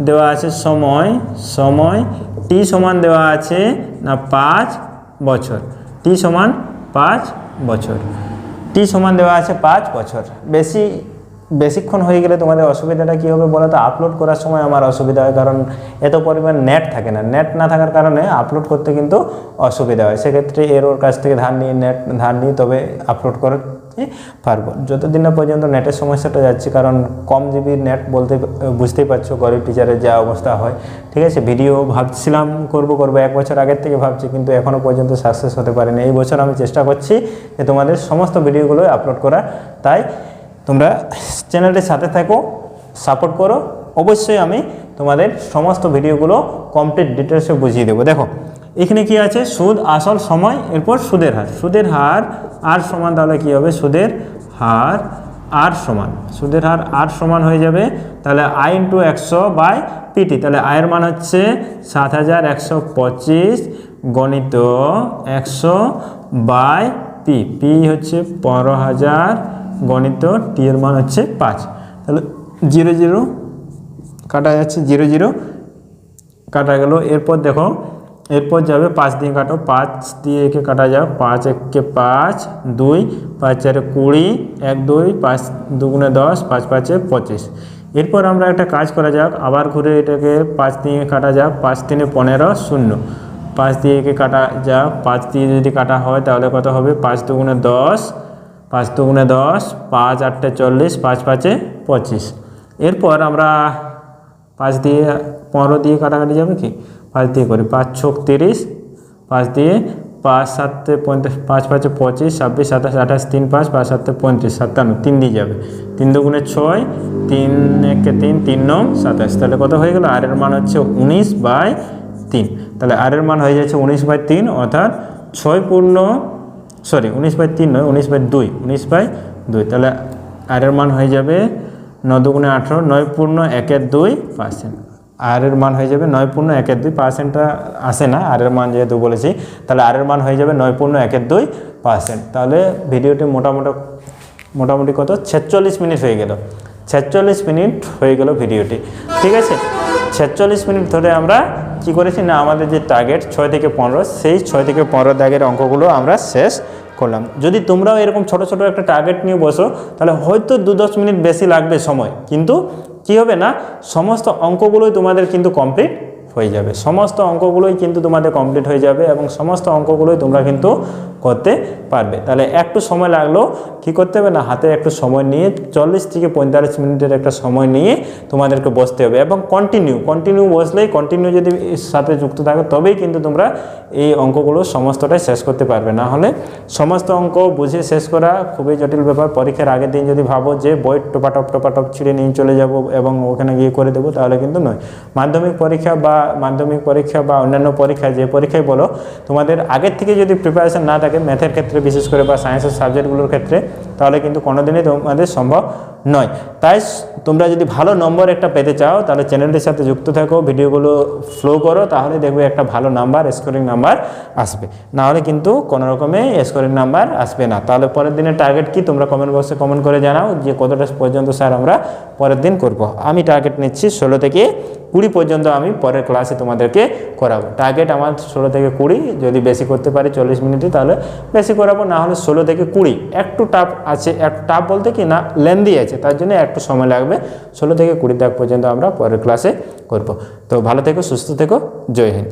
দেওয়া আছে সময়, সময় টি সমান দেওয়া আছে না 5 বছর, টি সমান 5 বছর, টি সমান দেওয়া আছে 5 বছর। বেশিক্ষণ হয়ে গেলে তোমাদের অসুবিধাটা কী হবে বলো তো, আপলোড করার সময় আমার অসুবিধা হয়, কারণ এত পরিমাণ নেট থাকে না, নেট না থাকার কারণে আপলোড করতে কিন্তু অসুবিধা হয়। সেক্ষেত্রে এর ওর কাছ থেকে নেট ধার নিয়ে তবে আপলোড করতে পারবো, যতদিন না পর্যন্ত নেটের সমস্যাটা যাচ্ছে। কারণ কম জিবির নেট বলতে বুঝতেই পারছো গরিব টিচারের যা অবস্থা হয়। ঠিক আছে, ভিডিও ভাবছিলাম করবো 1 বছর আগের থেকে ভাবছি, কিন্তু এখনও পর্যন্ত সাকসেস হতে পারিনি। এই বছর আমি চেষ্টা করছি যে তোমাদের সমস্ত ভিডিওগুলো আপলোড করা। তাই তোমরা চ্যানেলটির সাথে থাকো, সাপোর্ট করো। অবশ্যই আমি তোমাদের সমস্ত ভিডিওগুলো কমপ্লিট ডিটেলসে বুঝিয়ে দেবো। দেখো এখানে কি আছে, সুদ, আসল, সময়, এরপর সুদের হার। সুদের হার আর সমান, তাহলে কি হবে, সুদের হার আর সমান, সুদের হার আর সমান হয়ে যাবে তাহলে আই ইন্টু 100/পিটি। তাহলে আয়ের মান হচ্ছে 7,125 গণিত 100/পি, পি হচ্ছে 15,000 গণিত টি এর মান হচ্ছে 5। তাহলে 0 0 কাটা যাচ্ছে, 0 0 কাটা গেল। এরপর দেখো, এরপর যাবে 5 দিয়ে কাটো, 5 দিয়ে একে কাটা যাক, 5 1 5, 2 5 4 20, 1 2, 5 2 গুণে 10, 5 5 25। এরপর আমরা একটা কাজ করা যাক, আবার ঘুরে এটাকে 5 দিয়ে কাটা যাক, 5 3 15 0, 5 দিয়ে একে কাটা যাক, 5 দিয়ে যদি কাটা হয় তাহলে কত হবে, 5 2 গুণে 10, 5 2 গুণে 10, 5 8 40, 5 5 25। এরপর আমরা 5 দিয়ে 15 দিয়ে কাটাকাটি যাবে কি, 5 দিয়ে করি, 5 6 30, 5 দিয়ে 5 7 35, 5 5 25, 26 27 28, 3 5, 5 7 35, 57, 3 দিয়ে যাবে, 3 2 গুণে 6, 3 1 3, 3 9 27। তাহলে কত হয়ে গেল, আর এর মান হচ্ছে 19/3। তাহলে আর এর মান হয়ে যাচ্ছে 19/3, অর্থাৎ 19/3 নয়, 19/2, 19/2। তাহলে আর এর মান হয়ে যাবে 9 2 গুণে 18, 9.12%। আর এর মান হয়ে যাবে 9.12%টা আসে না, আর এর মান যেহেতু বলেছি, তাহলে আর এর মান হয়ে যাবে 9.12%। তাহলে ভিডিওটি মোটামুটি কত, 46 মিনিট হয়ে গেল, 46 মিনিট হয়ে গেল ভিডিওটি। ঠিক আছে, 46 মিনিট ধরে আমরা কি করেছি না, আমাদের যে টার্গেট 6 থেকে 15, সেই 6 থেকে 15 দাগের অঙ্কগুলো আমরা শেষ করলাম। যদি তোমরাও এরকম ছোট ছোট একটা টার্গেট নিয়ে বসো, তাহলে হয়তো 2-10 মিনিট বেশি লাগবে সময়, কিন্তু কি হবে না, সমস্ত অঙ্কগুলোই তোমাদের কিন্তু কমপ্লিট হয়ে যাবে, সমস্ত অঙ্কগুলোই কিন্তু তোমাদের কমপ্লিট হয়ে যাবে, এবং সমস্ত অঙ্কগুলোই তোমরা কিন্তু করতে পারবে। তাহলে একটু সময় লাগলো, কি করতে হবে না, হাতে একটু সময় নিয়ে 40 থেকে 45 মিনিটের একটা সময় নিয়ে তোমাদেরকে বসতে হবে, এবং কন্টিনিউ বসলেই, কন্টিনিউ যদি সাথে যুক্ত থাকো, তবেই কিন্তু তোমরা এই অঙ্কগুলো সমস্তটাই শেষ করতে পারবে। না হলে সমস্ত অঙ্ক বুঝে শেষ করা খুবই জটিল ব্যাপার। পরীক্ষার আগের দিন যদি ভাবো যে বই টপাটপ ছিঁড়ে নিয়ে চলে যাব এবং ওখানে গিয়ে করে দেবো, তাহলে কিন্তু নয়। মাধ্যমিক পরীক্ষা বা অন্যান্য পরীক্ষা, যে পরীক্ষায় বলো, তোমাদের আগের থেকে যদি প্রিপারেশন না থাকে, ম্যাথের ক্ষেত্রে বিশেষ করে বা সায়েন্সের সাবজেক্টগুলোর ক্ষেত্রে, তাহলে কিন্তু কোনোদিনই তোমাদের সম্ভব নয়। তাই তোমরা যদি ভালো নম্বর একটা পেতে চাও, তাহলে চ্যানেলটির সাথে যুক্ত থাকো, ভিডিওগুলো ফলো করো, তাহলে দেখবে একটা ভালো নাম্বার, স্কোরিং নাম্বার আসবে। না হলে কিন্তু কোনো রকমে স্কোরিং নাম্বার আসবে না। তাহলে পরের দিনের টার্গেট কি, তোমরা কমেন্ট বক্সে কমেন্ট করে জানাও যে কতটা পর্যন্ত স্যার আমরা পরের দিন করব। আমি টার্গেট নিচ্ছি 16 থেকে 20 পর্যন্ত আমি পরের ক্লাসে তোমাদেরকে করাবো। টার্গেট আমার 16 থেকে 20, যদি বেশি করতে পারি 40 মিনিটে তাহলে বেশি করাবো, না হলে 16 থেকে 20। একটু টাফ আছে, একটু টাফ বলতে কি না, লেন্দি আছে, তার জন্য একটু সময় লাগবে। 16 থেকে 20 পর্যন্ত আমরা পরের ক্লাসে করব। তো ভালো থেকো, সুস্থ থেকো, জয় হিন্দ।